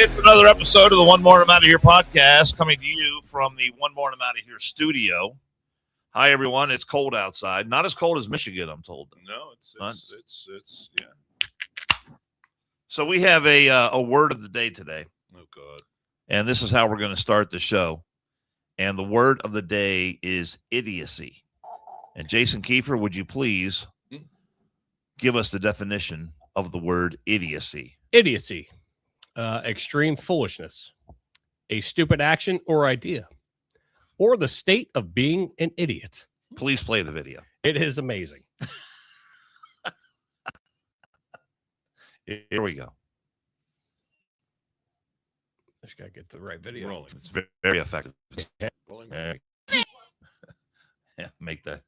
It's another episode of the One More I'm Out of Here podcast coming to you from the One More I'm Out of Here studio. Hi, everyone. It's cold outside. Not as cold as Michigan, I'm told. No, it's yeah. So we have a word of the day today. Oh, God. And this is how we're going to start the show. And the word of the day is idiocy. And Jason Kiefer, would you please give us the definition of the word idiocy? Idiocy. Extreme foolishness, a stupid action or idea, or the state of being an idiot. Please play the video. It is amazing. Here we go. Just gotta get the right video. Rolling. It's very effective. Rolling. Yeah, make that.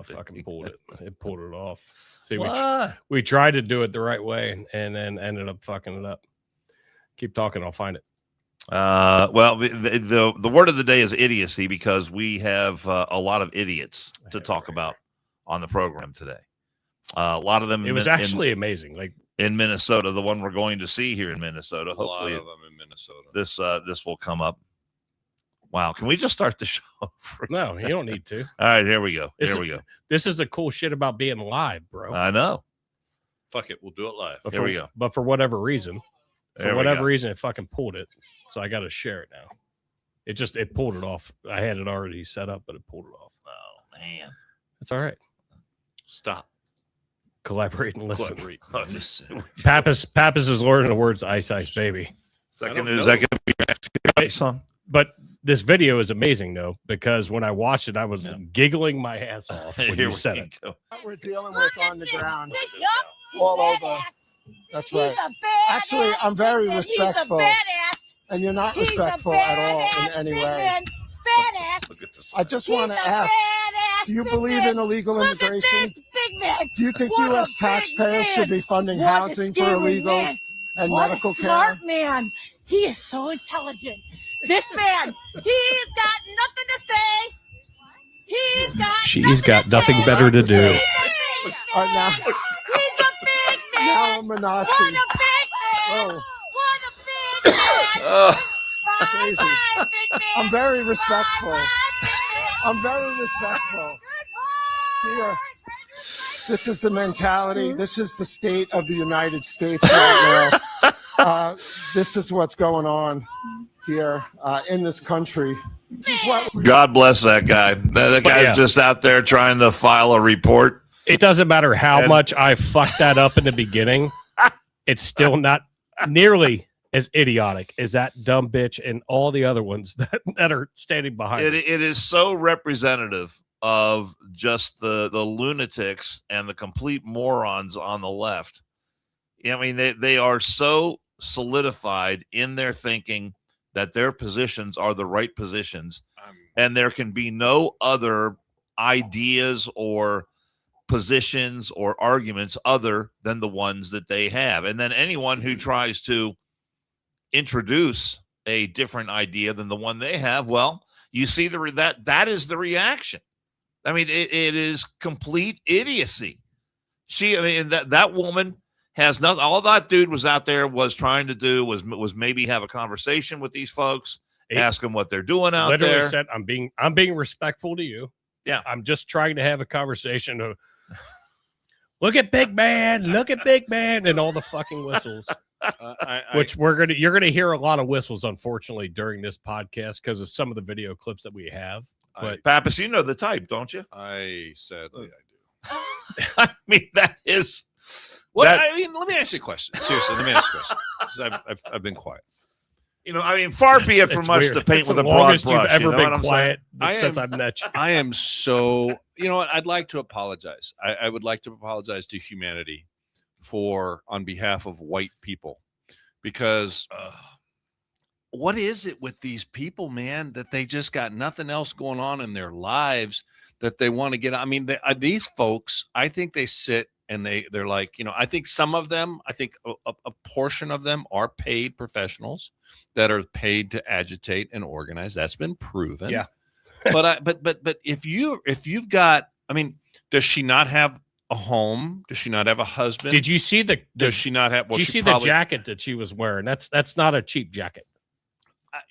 Fucking pulled it. It pulled it off. See, What? we tried to do it the right way and then ended up fucking it up. Keep talking. I'll find it. Well, the word of the day is idiocy because we have a lot of idiots to talk about on the program today. A lot of them. It was actually amazing. Like in Minnesota, the one we're going to see here in Minnesota. Hopefully, a lot of them in Minnesota. This will come up. Wow, can we just start the show? No, you don't need to. All right, here we go. This is the cool shit about being live, bro. I know. Fuck it, we'll do it live. But Here we go. But for whatever reason. There we go. reason, it fucking pulled it. So I got to share it now. It pulled it off. I had it already set up, but it pulled it off. Oh, man. It's all right. Stop. Collaborate and listen. Collaborate. Listen. Pappas is learning the words Ice Ice Baby. Is that going to be your song? But this video is amazing, though, because when I watched it, I was giggling my ass off when you said it. Go. We're dealing with on the ground all over. That's right. Actually, I'm very respectful, and you're not respectful at all in any way. Look at this. I just want to ask, do you believe in illegal immigration? Do you think U.S. taxpayers should be funding housing for illegals and medical care? Smart man. He is so intelligent. This man, he's got nothing to say. She's got nothing better to do. Now, He's a big man. now I'm a Nazi. What a big man. Oh, What a big man. crazy. Bye, big man. I'm very respectful. I'm very respectful. Here, this is the mentality. This is the state of the United States right now. This is what's going on here in this country. This is what God bless that guy. That guy's just out there trying to file a report. It doesn't matter how much I fucked that up in the beginning. It's still not nearly as idiotic as that dumb bitch and all the other ones that are standing behind it. It is so representative of just the lunatics and the complete morons on the left. I mean, they are so solidified in their thinking that their positions are the right positions, and there can be no other ideas or positions or arguments other than the ones that they have. And then anyone who tries to introduce a different idea than the one they have, well, you see that is the reaction. I mean, it is complete idiocy. That woman has nothing. All that dude was out there was trying to do was maybe have a conversation with these folks, ask them what they're doing out Literally there. said, I'm being respectful to you. Yeah. I'm just trying to have a conversation. Look at big man, and all the fucking whistles. Which you're gonna hear a lot of whistles, unfortunately, during this podcast because of some of the video clips that we have. But Pappas, you know the type, don't you? I sadly I do. I mean, that is. Let me ask you a question. Seriously, let me ask you a question. 'Cause I've been quiet. Far be it from it's us weird. to paint It's with the a broad longest brush. you've ever you know been what I'm quiet saying? since I've met you. I am so, you know what? I'd like to apologize. I would like to apologize to humanity on behalf of white people, because what is it with these people, man, that they just got nothing else going on in their lives that they want to get? I mean, these folks, I think they sit and they're like, I think some of them, I think a portion of them are paid professionals that are paid to agitate and organize. That's been proven. Yeah. But if you've got, I mean, does she not have a home? Does she not have a husband? Did you see the Does she not have? Well, did you she see probably, the jacket that she was wearing? That's not a cheap jacket.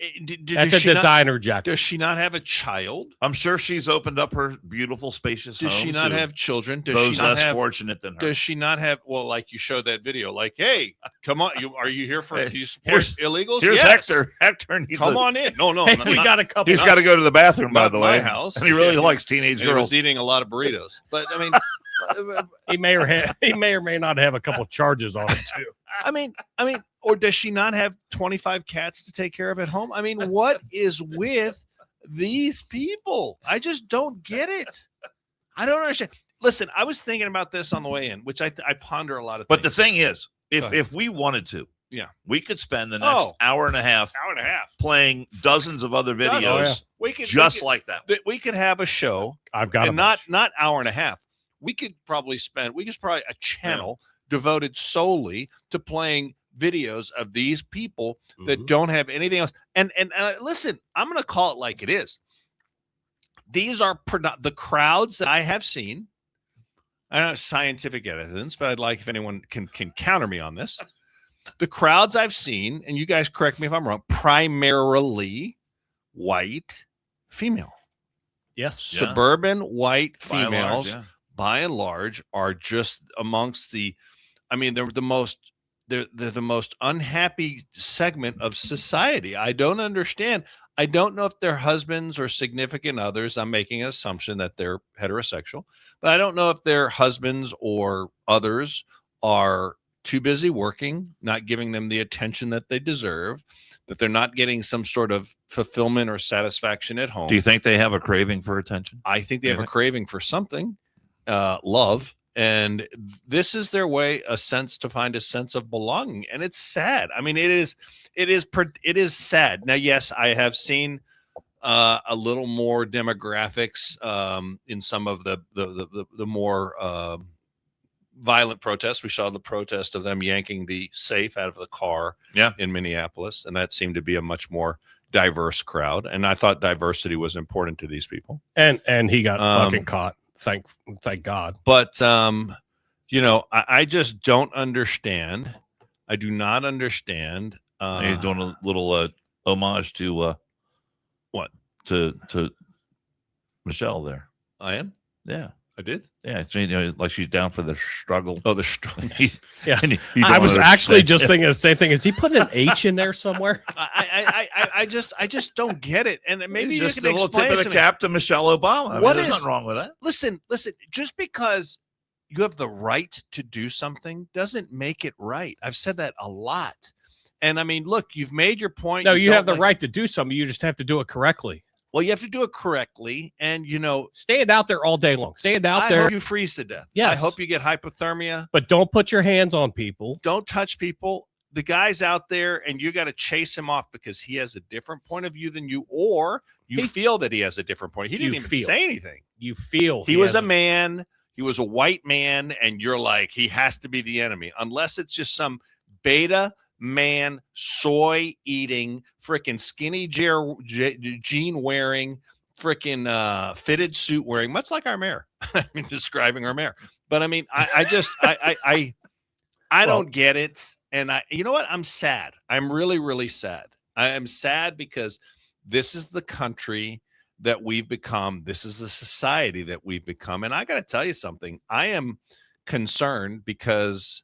That's does a she not- designer jacket. Does she not have a child? I'm sure she's opened up her beautiful, spacious Does home she not to have children? Does those she not less have? fortunate than her. Does she not have? Well, like you showed that video, like, hey, come on, are you here for? Hey, Do you support here's- illegals? Here's Yes. Hector. Hector needs Come a- on in. No, Hey, no, we not- got a couple. He's got to go to the bathroom, by not the my way. house. And he really Yeah. likes teenage and he girls. was eating a lot of burritos. But I mean, He may or may not have a couple charges on him too. I mean, or does she not have 25 cats to take care of at home? I mean, what is with these people? I just don't get it. I don't understand. Listen, I was thinking about this on the way in, which I ponder a lot of. But the things. thing is, Go ahead. if we wanted to, Yeah. we could spend the next hour and a half playing dozens of other videos Dozens. We could like that. we could have a show, I've got and not hour and a half. We could probably a channel devoted solely to playing videos of these people that don't have anything else. And listen, I'm going to call it like it is. These are the crowds that I have seen. I don't have scientific evidence, but I'd like if anyone can counter me on this. The crowds I've seen, and you guys correct me if I'm wrong, primarily white female. Yes. Yeah. Suburban white By and large, females, by and large, are just amongst the. I mean, they're the most. They're the most unhappy segment of society. I don't understand. I don't know if they're husbands or significant others. I'm making an assumption that they're heterosexual, but I don't know if their husbands or others are too busy working, not giving them the attention that they deserve, that they're not getting some sort of fulfillment or satisfaction at home. Do you think they have a craving for attention? I think they have a craving for something, love. And this is their way, to find a sense of belonging. And it's sad. I mean, it is sad. Now, yes, I have seen a little more demographics in some of the more violent protests. We saw the protest of them yanking the safe out of the car in Minneapolis. And that seemed to be a much more diverse crowd. And I thought diversity was important to these people. And he got fucking caught. Thank God. But I just don't understand. I do not understand. You're doing a little homage to what? To Michelle there. I am. Yeah. I did. Yeah, it's, like she's down for the struggle. Oh, the struggle. Yeah. You I don't was actually understand. just thinking the same thing. Is he putting an H in there somewhere? I just don't get it. And maybe It's you just can a little explain tip it of to the me. cap to Michelle Obama. I mean, What there's is- nothing wrong with that. Listen. Just because you have the right to do something doesn't make it right. I've said that a lot. And I mean, look, you've made your point. No, you don't have the like- right to do something. You just have to do it correctly. Well, you have to do it correctly. And, Stand out there all day long. Stand out I there, hope you freeze to death. Yes. I hope you get hypothermia. but don't put your hands on people. Don't touch people. The guy's out there and you got to chase him off because he has a different point of view than you, or you feel that he has a different point. He didn't You even feel. say anything. You feel He was has a man. He was a white man. And you're like, he has to be the enemy, unless it's just some beta man, soy eating, freaking skinny jean wearing, freaking fitted suit wearing, much like our mayor. I mean, describing our mayor. But I mean, I don't get it. And you know what? I'm sad. I'm really, really sad. I am sad because this is the country that we've become. This is the society that we've become. And I got to tell you something. I am concerned because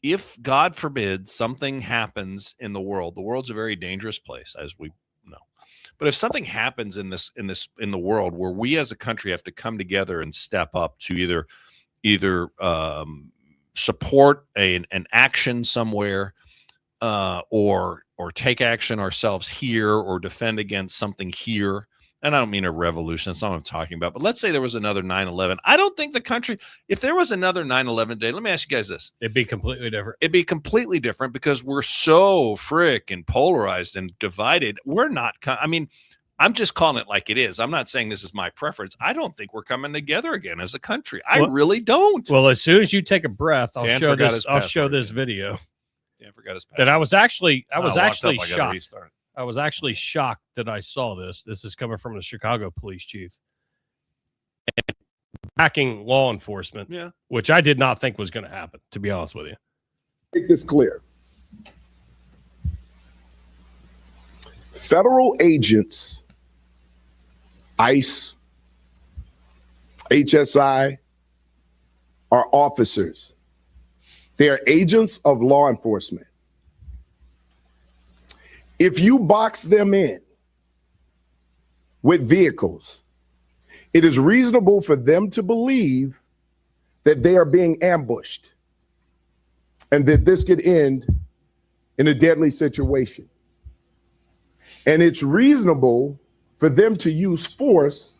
if, God forbid, something happens in the world's a very dangerous place, as we know. But if something happens in the world where we as a country have to come together and step up to either support an action somewhere, or take action ourselves here, or defend against something here. And I don't mean a revolution. That's not what I'm talking about. But let's say there was another 9/11. I don't think the country, if there was another 9/11 day, let me ask you guys this. It'd be completely different. It'd be completely different because we're so frickin' polarized and divided. We're not, I mean, I'm just calling it like it is. I'm not saying this is my preference. I don't think we're coming together again as a country. I really don't. Well, as soon as you take a breath, I'll Dan show forgot this. his I'll show password. this video. Dan forgot his That I was actually Walked up, I gotta shocked. restart. I was actually shocked that I saw this. This is coming from the Chicago police chief. And backing law enforcement, which I did not think was going to happen, to be honest with you. Make this clear. Federal agents, ICE, HSI, are officers. They are agents of law enforcement. If you box them in with vehicles, it is reasonable for them to believe that they are being ambushed and that this could end in a deadly situation. And it's reasonable for them to use force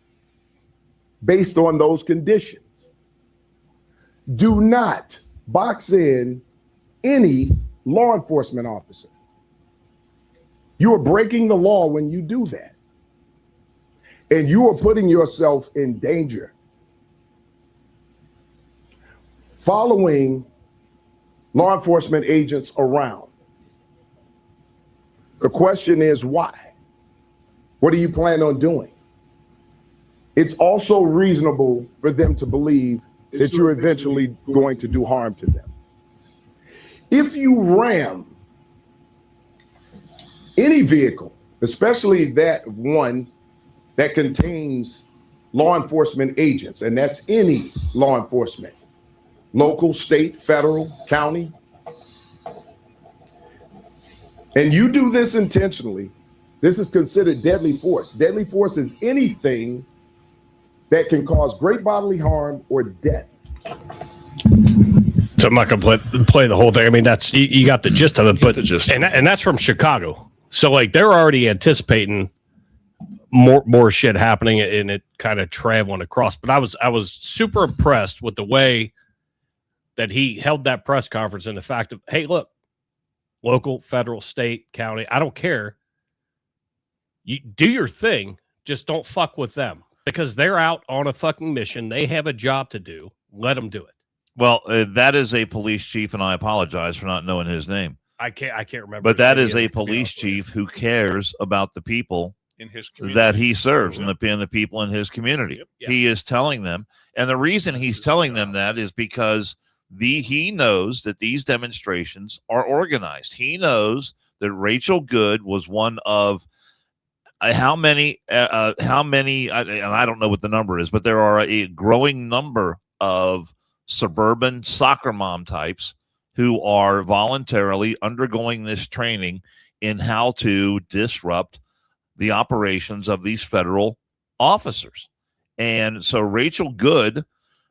based on those conditions. Do not box in any law enforcement officer. You are breaking the law when you do that. And you are putting yourself in danger. Following law enforcement agents around. The question is why? What do you plan on doing? It's also reasonable for them to believe that you're eventually going to do harm to them. If you ram any vehicle, especially that one that contains law enforcement agents, and that's any law enforcement, local, state, federal, county, and you do this intentionally, this is considered deadly force. Deadly force is anything that can cause great bodily harm or death. So I'm not going to play the whole thing. I mean, that's you got the gist of it, but and that's from Chicago. So like they're already anticipating more shit happening and it kind of traveling across. But I was super impressed with the way that he held that press conference and the fact of, hey, look, local, federal, state, county, I don't care. You do your thing, just don't fuck with them because they're out on a fucking mission. They have a job to do. Let them do it. Well, that is a police chief, and I apologize for not knowing his name. I can't remember. But that is a police chief who cares about the people in his community that he serves and the people in his community. Yep. Yep. He is telling them, and the reason he's telling them that is because he knows that these demonstrations are organized. He knows that Rachel Good was one of how many, and I don't know what the number is, but there are a growing number of suburban soccer mom types who are voluntarily undergoing this training in how to disrupt the operations of these federal officers. And so Rachel Good,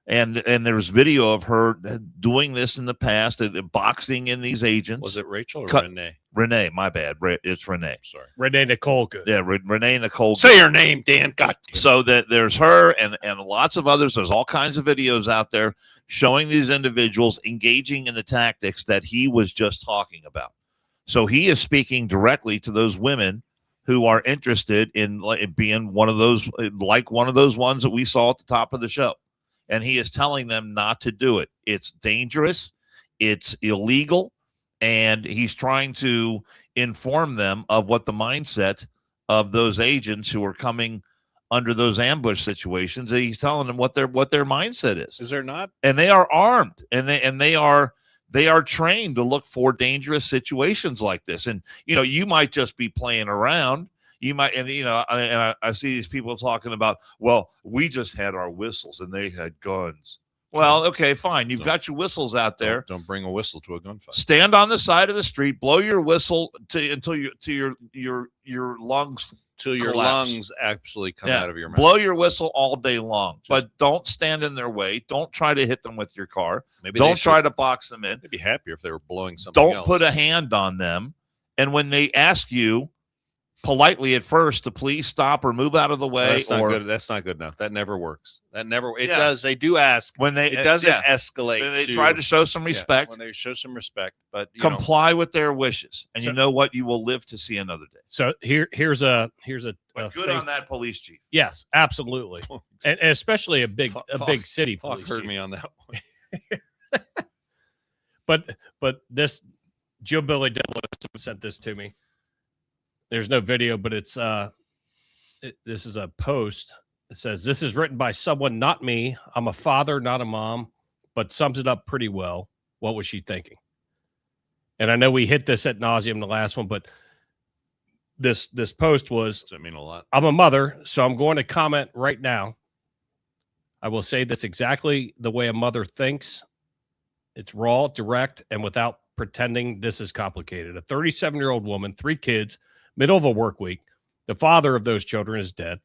and there's video of her doing this in the past, boxing in these agents. Was it Rachel or Renee? Renee, my bad. It's Renee. Sorry. Renee Nicole Good. Yeah, Renee Nicole Good. Say her name, Dan. God damn. So that there's her and lots of others. There's all kinds of videos out there showing these individuals engaging in the tactics that he was just talking about. So he is speaking directly to those women who are interested in being one of those, like one of those ones that we saw at the top of the show. And he is telling them not to do it. It's dangerous. It's illegal. And he's trying to inform them of what the mindset of those agents who are coming under those ambush situations. He's telling them what their mindset is. Is there not? And they are armed, and they are trained to look for dangerous situations like this. And you might just be playing around. You might, and I see these people talking about, well, we just had our whistles and they had guns. Well, okay, fine. You've got your whistles out there. Don't bring a whistle to a gunfight. Stand on the side of the street, blow your whistle until your lungs till your collapse. Lungs actually come out of your mouth. Blow your whistle all day long, but don't stand in their way. Don't try to hit them with your car. Don't try to box them in. They'd be happier if they were blowing something Don't else. put a hand on them. And when they ask you politely at first to please stop or move out of the way, that's not good enough. That never works. Does. They do ask when they it doesn't escalate. They try to show some respect. When they show some respect, but comply with their wishes, and you know what? You will live to see another day. So here's a good on that police chief. Yes, absolutely, and especially a big city police heard chief. me on that one. but this Joe Billy Dillon sent this to me. There's no video, but it's this is a post It says, this is written by someone, not me. I'm a father, not a mom, but sums it up pretty well. What was she thinking? And I know we hit this ad nauseum the last one, but this post was, Does that mean a lot? I'm a mother, so I'm going to comment right now. I will say this exactly the way a mother thinks. It's raw, direct, and without pretending this is complicated. A 37-year-old woman, 3 kids, middle of a work week. The father of those children is dead.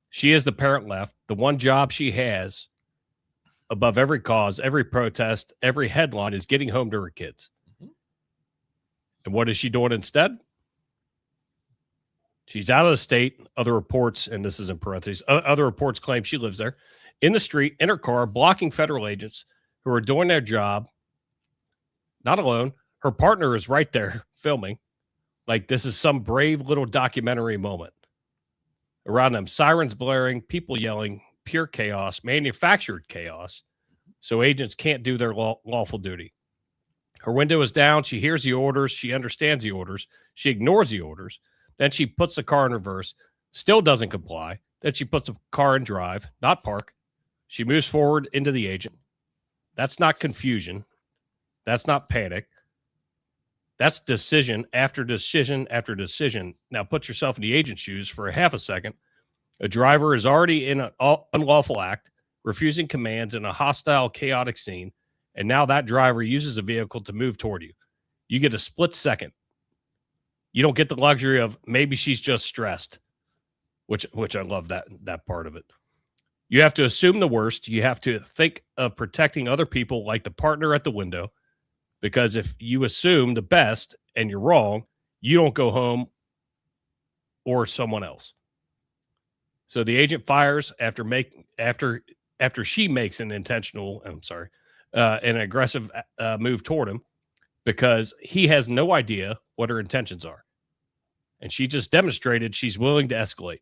She is the parent left. The one job she has above every cause, every protest, every headline is getting home to her kids. Mm-hmm. And what is she doing instead? She's out of the state. Other reports, and this is in parentheses, other reports claim she lives there, in the street, in her car, blocking federal agents who are doing their job. Not alone. Her partner is right there filming. Like this is some brave little documentary moment. Around them, sirens blaring, people yelling, pure chaos, manufactured chaos. So agents can't do their lawful duty. Her window is down. She hears the orders. She understands the orders. She ignores the orders. Then she puts the car in reverse, still doesn't comply. Then she puts the car in drive, not park. She moves forward into the agent. That's not confusion. That's not panic. That's decision after decision after decision. Now put yourself in the agent's shoes for a half a second. A driver is already in an unlawful act, refusing commands in a hostile, chaotic scene, and now that driver uses a vehicle to move toward you. You get a split second. You don't get the luxury of maybe she's just stressed, which I love that part of it. You have to assume the worst. You have to think of protecting other people like the partner at the window, because if you assume the best and you're wrong, you don't go home or someone else. So the agent fires after she makes an aggressive move toward him, because he has no idea what her intentions are. And she just demonstrated she's willing to escalate.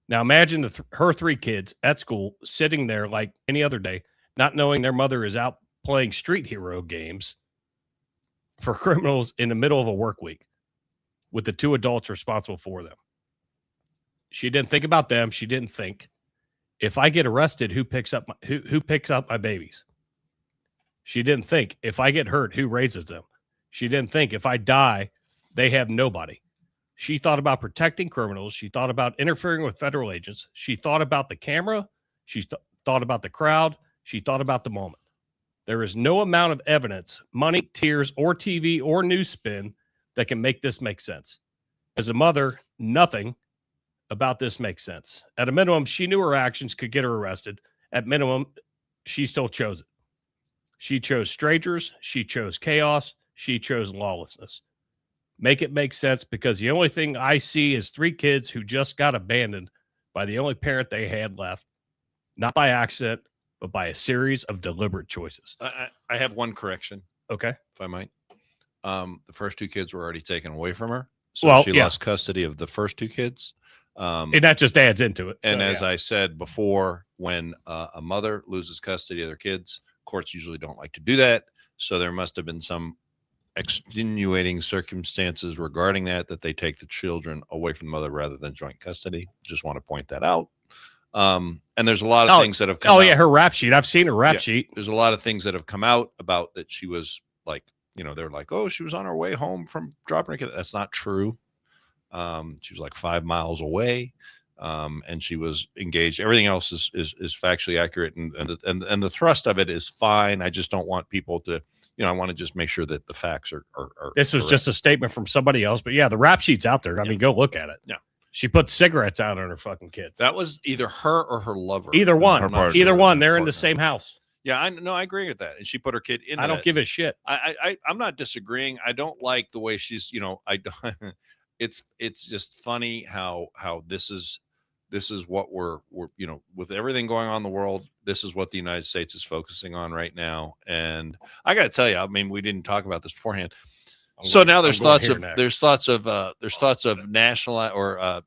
Now imagine her 3 kids at school sitting there like any other day, not knowing their mother is out playing street hero games for criminals in the middle of a work week with the 2 adults responsible for them. She didn't think about them. She didn't think, if I get arrested, who picks up my babies? She didn't think, if I get hurt, who raises them? She didn't think, if I die, they have nobody. She thought about protecting criminals. She thought about interfering with federal agents. She thought about the camera. She thought about the crowd. She thought about the moment. There is no amount of evidence, money, tears, or TV or news spin that can make this make sense. As a mother, nothing about this makes sense. At a minimum, she knew her actions could get her arrested. At minimum, she still chose it. She chose strangers. She chose chaos. She chose lawlessness. Make it make sense, because the only thing I see is 3 kids who just got abandoned by the only parent they had left, not by accident, but by a series of deliberate choices. I have one correction. Okay. If I might. The first 2 kids were already taken away from her. So she lost custody of the first 2 kids. And that just adds into it. And as I said before, when a mother loses custody of their kids, courts usually don't like to do that. So there must have been some extenuating circumstances regarding that they take the children away from the mother rather than joint custody. Just want to point that out. And there's a lot of things that have come out. Her rap sheet. I've seen her rap sheet. There's a lot of things that have come out about that she was like, they're like, oh, she was on her way home from dropping her kid. That's not true. She was like 5 miles away. And she was engaged. Everything else is factually accurate. And the thrust of it is fine. I just don't want people to, I want to just make sure that the facts are this was correct. just a statement from somebody else, but the rap sheet's out there. I mean, go look at it. Yeah. She put cigarettes out on her fucking kids. That was either her or her lover. Either one. Either one. They're in the partner. same house. Yeah, I agree with that. And she put her kid in. I don't give a shit. I'm not disagreeing. I don't like the way she's, it's just funny how this is what we're with everything going on in the world. This is what the United States is focusing on right now. And I got to tell you, I mean, we didn't talk about this beforehand. So now there's thoughts of national or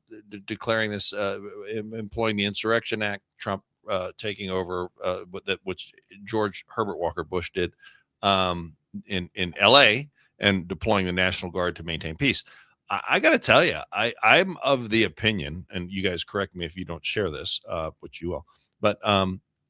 declaring this, employing the Insurrection Act, Trump taking over, which George Herbert Walker Bush did in LA, and deploying the National Guard to maintain peace. I got to tell you, I'm of the opinion, and you guys correct me if you don't share this, which you will, but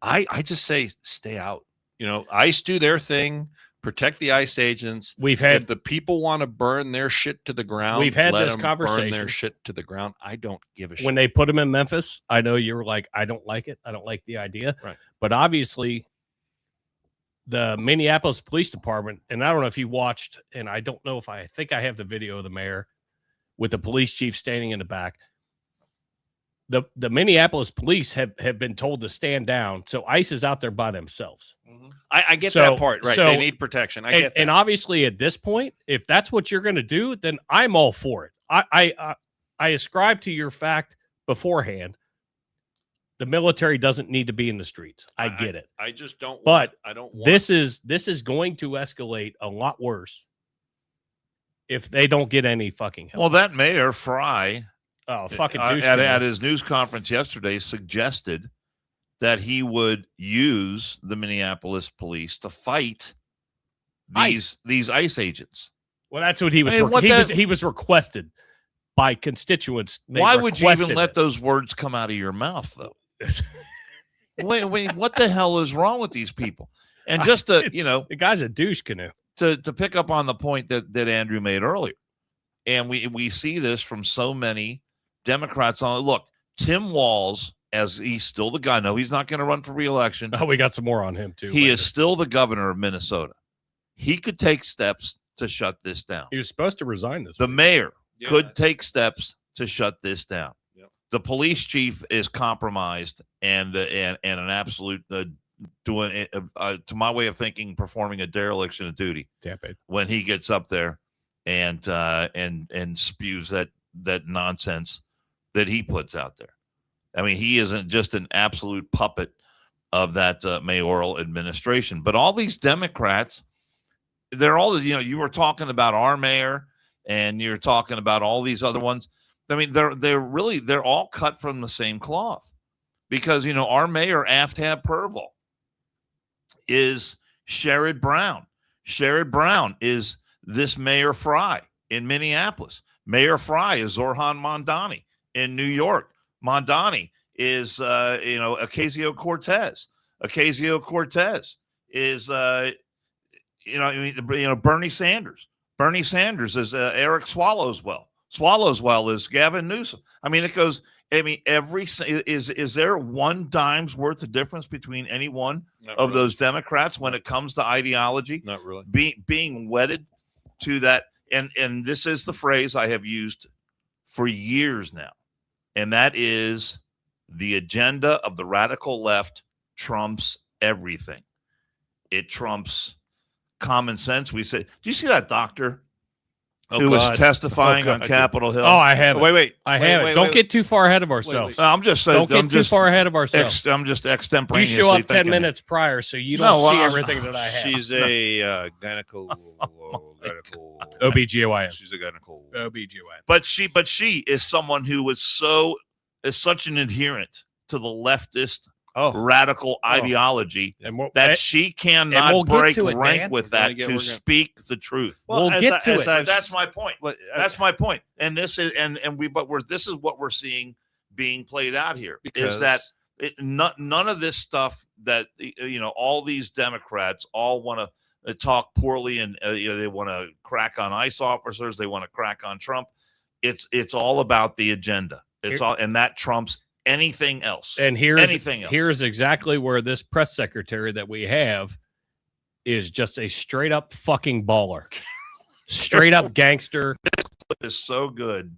I just say stay out. You know, ICE do their thing, protect the ICE agents. If the people want to burn their shit to the ground, we've had let this them conversation. burn their shit to the ground. I don't give a shit. When they put them in Memphis, I know you were like, I don't like it. I don't like the idea. Right. But obviously, the Minneapolis Police Department, and I don't know if you watched, and I don't know if I think I have the video of the mayor with the police chief standing in the back. The Minneapolis police have been told to stand down, so ICE is out there by themselves. Mm-hmm. I get that part, right? They need protection. I get that. And obviously, at this point, if that's what you're going to do, then I'm all for it. I ascribe to your fact beforehand. The military doesn't need to be in the streets. I get it. I just don't. But I don't want. This is going to escalate a lot worse if they don't get any fucking help. Well, that Mayor Fry, fucking at his news conference yesterday, suggested that he would use the Minneapolis police to fight these ICE agents. Well, that's what he was. He was requested by constituents. Why would you even let those words come out of your mouth, though? Wait, what the hell is wrong with these people? And just to, the guy's a douche canoe. To pick up on the point that Andrew made earlier, and we see this from so many Democrats on. Look, Tim Walz, as he's still the guy. No, he's not going to run for re-election. Oh, we got some more on him too. He is still the governor of Minnesota. He could take steps to shut this down. He was supposed to resign this. The mayor could take steps to shut this down. Yep. The police chief is compromised and an absolute doing it, to my way of thinking, performing a dereliction of duty. When he gets up there and spews that nonsense that he puts out there. I mean, he isn't just an absolute puppet of that mayoral administration. But all these Democrats, they're all, you were talking about our mayor and you're talking about all these other ones. I mean, they're all cut from the same cloth because, our mayor, Aftab Purval, is Sherrod Brown. Sherrod Brown is this Mayor Fry in Minneapolis. Mayor Fry is Zorhan Mondani in New York. Mondani is, Ocasio-Cortez. Ocasio-Cortez is, Bernie Sanders. Bernie Sanders is Eric Swallowswell. Swallowswell is Gavin Newsom. I mean, it goes. I mean, is there one dime's worth of difference between any one of those Democrats when it comes to ideology? Not really. Being wedded to that, and this is the phrase I have used for years now, and that is the agenda of the radical left trumps everything. It trumps common sense. We say, do you see that doctor who was testifying on Capitol Hill? Oh, I have it. Wait. I have it. Don't get too far ahead of ourselves. I'm just saying. Don't get too far ahead of ourselves. I'm just You extemporaneously show up 10 thinking, minutes prior, so you don't see everything that I have. She's a gyneco. OBGYN. She's a gyneco. OBGYN. But she is someone who is such an adherent to the leftist radical ideology that she cannot break rank with that to speak the truth. We'll get to it. That's my point. That's my point. And this is this is what we're seeing being played out here. Is that none of this stuff that all these Democrats all want to talk poorly and they want to crack on ICE officers, they want to crack on Trump. It's all about the agenda. And that trumps anything else. And here's exactly where this press secretary that we have is just a straight up fucking baller. Straight up gangster. This is so good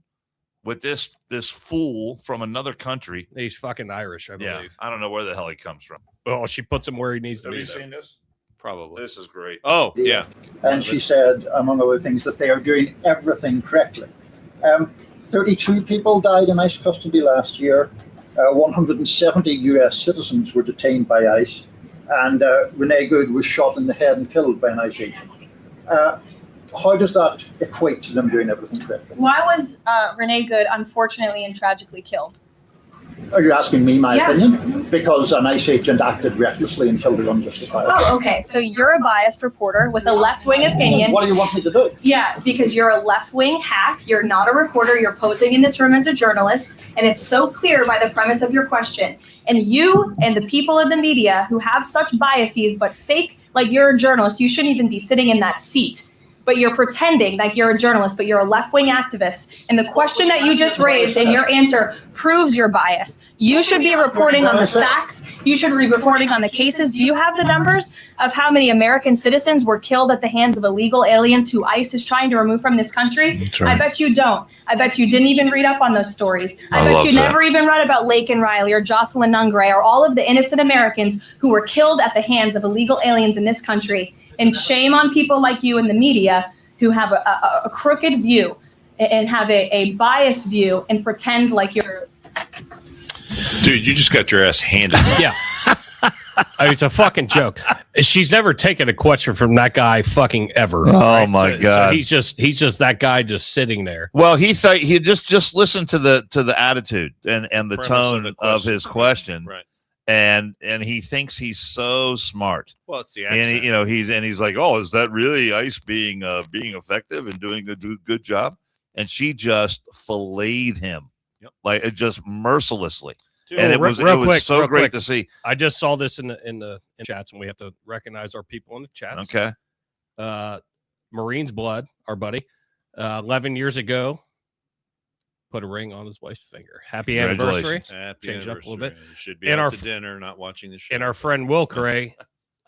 with this fool from another country. He's fucking Irish, I believe. Yeah, I don't know where the hell he comes from. Well, she puts him where he needs to be. Have you seen this? Probably. This is great. Oh, yeah. And she said, among other things, that they are doing everything correctly. 32 people died in ICE custody last year. 170 U.S. citizens were detained by ICE, and Renee Good was shot in the head and killed by an ICE agent. How does that equate to them doing everything correctly? Why was Renee Good unfortunately and tragically killed? Are you asking me my Yeah. opinion? Because an ICE agent acted recklessly and killed it unjustifiably. Oh, okay. So you're a biased reporter with a left-wing opinion. What do you want me to do? Yeah, because you're a left-wing hack. You're not a reporter. You're posing in this room as a journalist, and it's so clear by the premise of your question. And you and the people in the media who have such biases but fake like you're a journalist, you shouldn't even be sitting in that seat. But you're pretending like you're a journalist, but you're a left-wing activist. And the question that you just raised and your answer proves your bias. You should be reporting on the facts. You should be reporting on the cases. Do you have the numbers of how many American citizens were killed at the hands of illegal aliens who ICE is trying to remove from this country? Right. I bet you don't. I bet you didn't even read up on those stories. I I bet love you that. never even read about Lake and Riley or Jocelyn Nungray or all of the innocent Americans who were killed at the hands of illegal aliens in this country. And shame on people like you in the media who have a crooked view and have a biased view and pretend like you're. Dude, you just got your ass handed. Yeah. I mean, it's a fucking joke. She's never taken a question from that guy fucking ever. Oh, my God. So he's just that guy just sitting there. Well, he thought he just listened to the attitude and the Premise tone of his question, Right. and he thinks he's so smart. Well, it's the And accent. he's like, oh, is that really ICE being effective and doing a good job? And she just filleted him, Yep. like just mercilessly. Dude, And it real was quick, so real great quick. to see. I just saw this in the chats, and we have to recognize our people in the chats. Okay, Marine's blood, our buddy, 11 years ago, put a ring on his wife's finger. Happy anniversary. Congratulations. Happy Change up a little anniversary. You should be And out our to f- dinner, not watching the show. And our friend Will Cray,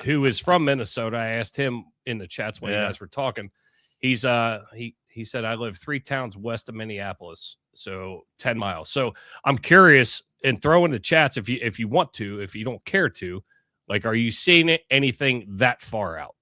who is from Minnesota, I asked him in the chats when you Yeah. guys were talking. He said, I live 3 towns west of Minneapolis, so 10 miles. So I'm curious, and throw in the chats if you want to, if you don't care to, like, are you seeing anything that far out?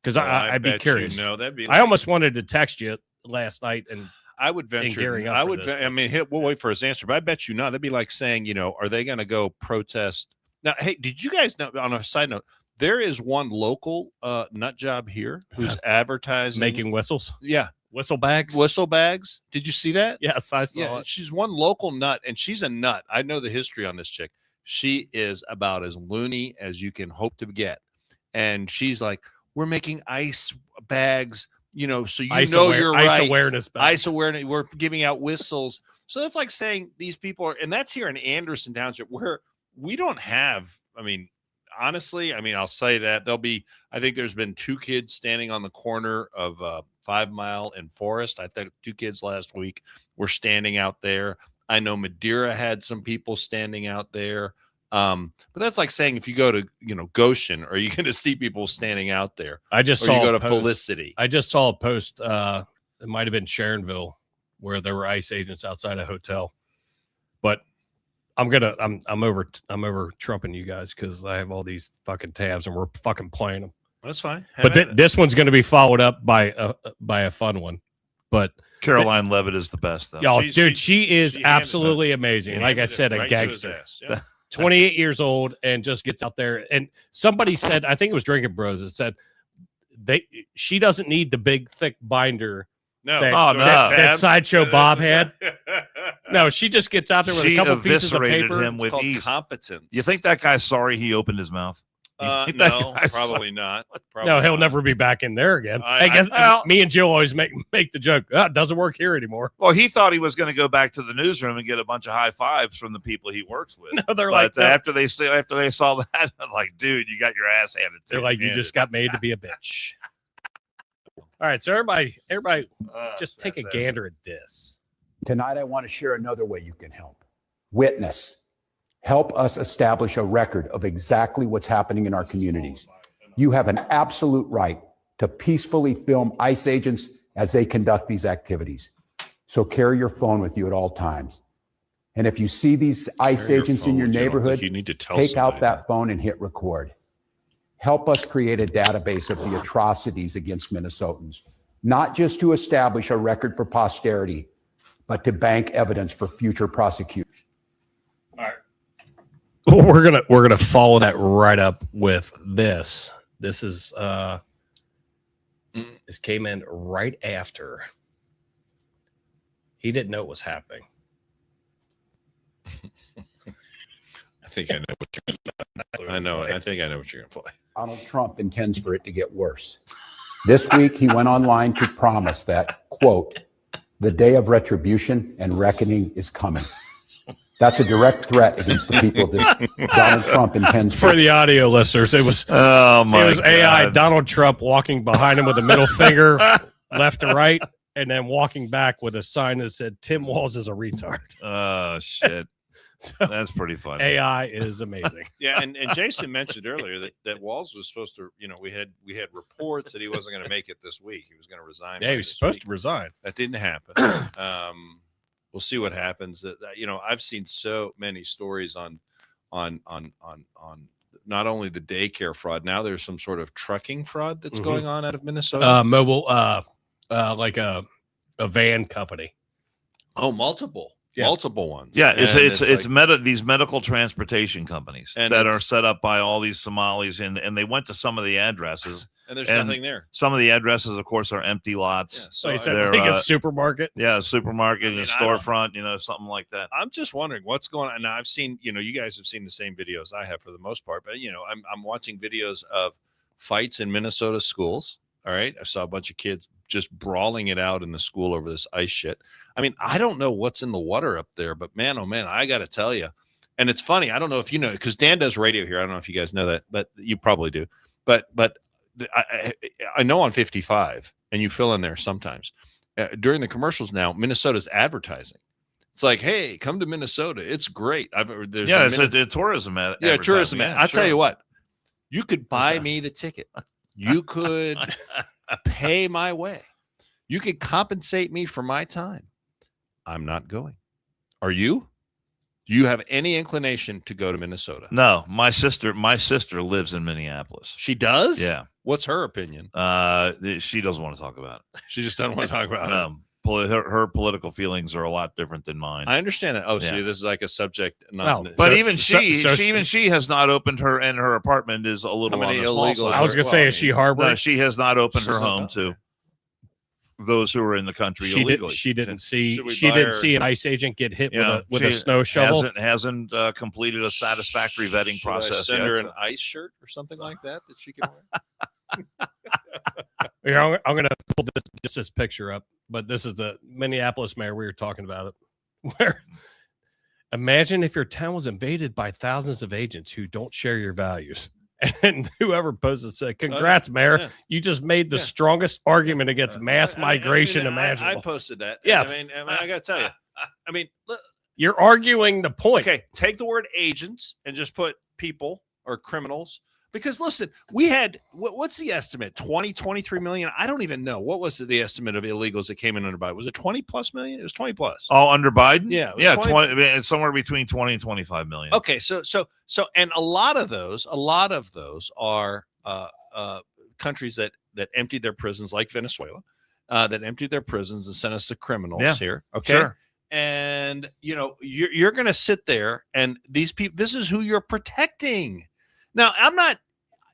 Because I'd be bet curious. You know, that'd be. I almost wanted to text you last night, and I would venture. gearing up I for would. this, I mean, we'll wait for his answer, but I bet you not. That'd be like saying, are they going to go protest? Now, hey, did you guys know? On a side note, there is one local nut job here who's advertising making whistles, Yeah, whistle bags. whistle bags. Did you see that? Yes, I saw Yeah, it. she's one local nut, and she's a nut. I know the history on this chick. She is about as loony as you can hope to get, and she's like, "We're making ice bags, so you Ice know you're ice right. awareness bags. Ice awareness. We're giving out whistles." So that's like saying these people are, and that's here in Anderson Township, where we don't have. I mean, honestly, I'll say that I think there's been 2 kids standing on the corner of 5 Mile and Forest. I think 2 kids last week were standing out there. I know Madeira had some people standing out there. But that's like saying if you go to, Goshen, are you going to see people standing out there? I just Or saw you go a to post. Felicity. I just saw a post. It might have been Sharonville, where there were ICE agents outside a hotel. But I'm over trumping you guys because I have all these fucking tabs and we're fucking playing them. That's fine. But this one's going to be followed up by a fun one. But Caroline Levitt is the best, though. y'all, She- dude, she- she is she handed absolutely amazing. He Like I handed it said, a right to his gangster. ass. Yeah. 28 years old and just gets out there. And somebody said, I think it was Drinking Bros, that said she doesn't need the big thick binder No, that, Oh, no. that tabs. Sideshow Bob had. No, she just gets out there with She a couple pieces of eviscerated paper. him It's with called ease. competence. You think that guy's sorry he opened his mouth? You think that No, guy's probably not. Probably No, he'll not. never be back in there again. I- I guess well- me and Jill always make the joke. Oh, it doesn't work here anymore. Well, he thought he was going to go back to the newsroom and get a bunch of high fives from the people he works with. No, they're But like, no. after they saw that, I'm like, dude, you got your ass handed to They're you. like, you just got made to be a bitch. All right, so everybody, just take a fantastic. gander at this. Tonight, I want to share another way you can help. Witness. Help us establish a record of exactly what's happening in our communities. You have an absolute right to peacefully film ICE agents as they conduct these activities. So carry your phone with you at all times. And if you see these ICE Carry your agents phone in your with you. I don't think neighborhood, you need to tell take out somebody that phone and hit record. Help us create a database of the atrocities against Minnesotans, not just to establish a record for posterity, but to bank evidence for future prosecution. We're gonna follow that right up with this. This is this came in right after he didn't know it was happening. I think I know what you're going to I know. I think I know what you're going to play. Donald Trump intends for it to get worse. This week, he went online to promise that, quote, the day of retribution and reckoning is coming. That's a direct threat against the people of this. Donald Trump intends For the audio listeners, it was AI Donald Trump walking behind him with a middle finger left to right, and then walking back with a sign that said Tim Walz is a retard. Oh shit. So That's pretty funny. AI is amazing. Yeah, and Jason mentioned earlier that Walz was supposed to, we had reports that he wasn't going to make it this week. He was going to resign. Yeah, he was supposed to resign. That didn't happen. We'll see what happens. That I've seen so many stories on not only the daycare fraud. Now there's some sort of trucking fraud that's going on out of Minnesota. Mobile, like a van company. Oh, multiple ones. Yeah, it's like, these medical transportation companies And that are it's- set up by all these Somalis, and they went to some of the addresses. and there's nothing there. Some of the addresses, of course, are empty Yeah, lots. So he said they're, like a supermarket. Yeah, a supermarket, I mean, a I don't- storefront, something like that. I'm just wondering what's going on. Now I've seen, you guys have seen the same videos I have for the most part, but I'm watching videos of fights in Minnesota schools. All right. I saw a bunch of kids just brawling it out in the school over this ice shit. I mean, I don't know what's in the water up there, but man, oh man, I got to tell you. And it's funny. I don't know if you know, because Dan does radio here. I don't know if you guys know that, but you probably do. But I know on 55, and you fill in there sometimes during the commercials now, Minnesota's advertising. It's like, hey, come to Minnesota. It's great. It's a tourism ad. Yeah, tourism. Yeah, I'll tell sure. you what, you could buy me the ticket. You could pay my way. You could compensate me for my time. I'm not going. Are you? Do you have any inclination to go to Minnesota? No, my sister lives in Minneapolis. She does? Yeah. What's her opinion? She doesn't want to talk about it. She just doesn't want to talk about it. Her political feelings are a lot different than mine. I understand that. Oh, Yeah. see, this is like a subject. But even she has not opened her apartment is a little How many on the small illegals side. I was going to say, is she harboring? No, she has not opened her She's not- home to those who are in the country illegally. She didn't see. Should we She buy didn't her- see an ICE agent get hit Yeah, with a she snow shovel. hasn't completed a satisfactory vetting Should I process send yet. her an ice shirt or something like that she can wear? Here, I'm going to pull this picture up, but this is the Minneapolis mayor. We were talking about it. Where imagine if your town was invaded by thousands of agents who don't share your values. And whoever posted said, "Congrats, mayor! yeah. You just made the Yeah. strongest argument against mass migration imaginable." I posted that. Yes. I mean, I got to tell you. I mean, look, You're arguing the point. okay, take the word agents and just put people or criminals. Because listen, we had what's the estimate? 23 million. I don't even know. What was the estimate of illegals that came in under Biden? Was it 20 plus million? It was 20 plus. Oh, under Biden? Yeah, it was Yeah, 20 it's somewhere between 20 and 25 million. Okay, so and a lot of those are countries that emptied their prisons, like Venezuela, that emptied their prisons and sent us to criminals Yeah, here. Okay. sure. And you're gonna sit there and these people, this is who you're protecting. Now,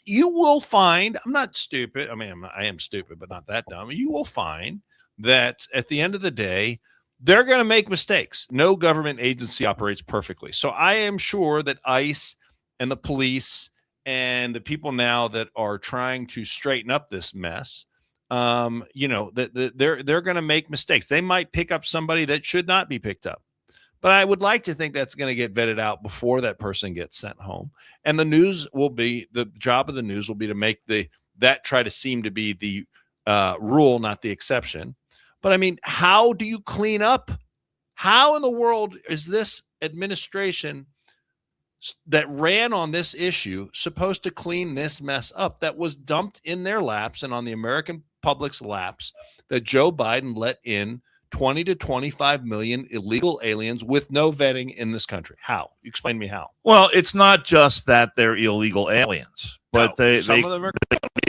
you will find, I'm not stupid. I mean, I am stupid, but not that dumb. You will find that at the end of the day, they're going to make mistakes. No government agency operates perfectly. So I am sure that ICE and the police and the people now that are trying to straighten up this mess, that they're going to make mistakes. They might pick up somebody that should not be picked up. But I would like to think that's going to get vetted out before that person gets sent home. And the job of the news will be to make that try to seem to be the rule, not the exception. But I mean, how do you clean up? How in the world is this administration that ran on this issue supposed to clean this mess up that was dumped in their laps and on the American public's laps that Joe Biden let in 20 to 25 million illegal aliens with no vetting in this country? How? Explain to me how. Well, it's not just that they're illegal aliens, but No, they some of them are.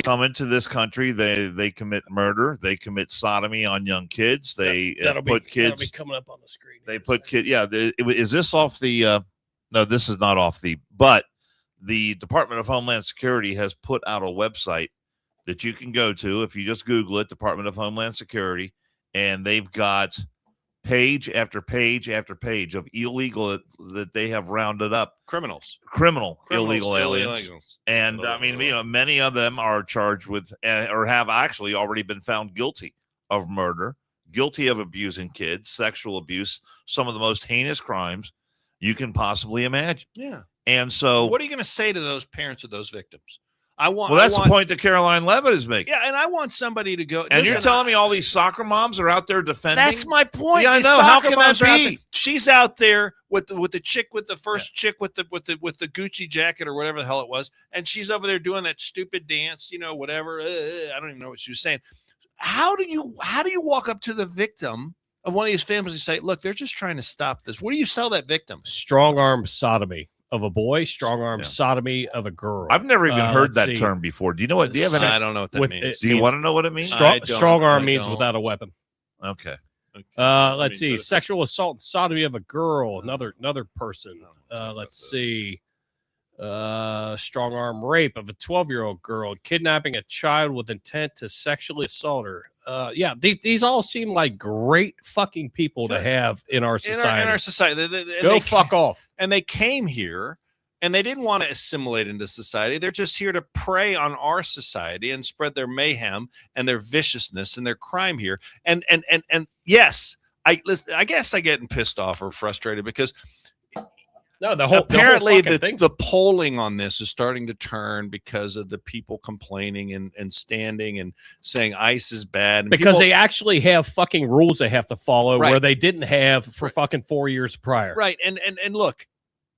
come into this country. They commit murder. They commit sodomy on young kids. They That'll put be kids. coming up on the screen. They put kids. Yeah. Is this off the? No, this is not off the. But the Department of Homeland Security has put out a website that you can go to if you just Google it, Department of Homeland Security. And they've got page after page after page of illegal that they have rounded up. Criminal Illegal aliens. illegals. And I mean, many of them are charged with or have actually already been found guilty of murder, guilty of abusing kids, sexual abuse, some of the most heinous crimes you can possibly imagine. Yeah. And so what are you going to say to those parents of those victims? That's the point that Caroline Levitt is making. Yeah, and I want somebody to go. And you're telling me all these soccer moms are out there defending? That's my point. Yeah, I know. How can that be? She's out there with the chick with the first chick with the Gucci jacket or whatever the hell it was, and she's over there doing that stupid dance, whatever. I don't even know what she was saying. How do you walk up to the victim of one of these families and say, "Look, they're just trying to stop this"? What do you sell that victim? Strong arm sodomy of a boy, strong arm sodomy of a girl. I've never even heard that term before. Do you know what? Do you have any? I don't know what that means. Do you want to know what it means? Strong arm means without a weapon. Okay. Let's see. Sexual assault and sodomy of a girl, another person. Let's see. Strong arm rape of a 12-year-old girl, kidnapping a child with intent to sexually assault her. These all seem like great fucking people to have in our society. In our society, Go fuck off. And they came here, and they didn't want to assimilate into society. They're just here to prey on our society and spread their mayhem and their viciousness and their crime here. And yes, I guess I get pissed off or frustrated because. No, apparently the polling on this is starting to turn because of the people complaining and standing and saying ICE is bad. And because they actually have fucking rules they have to follow where they didn't have for fucking 4 years prior. Right. And look,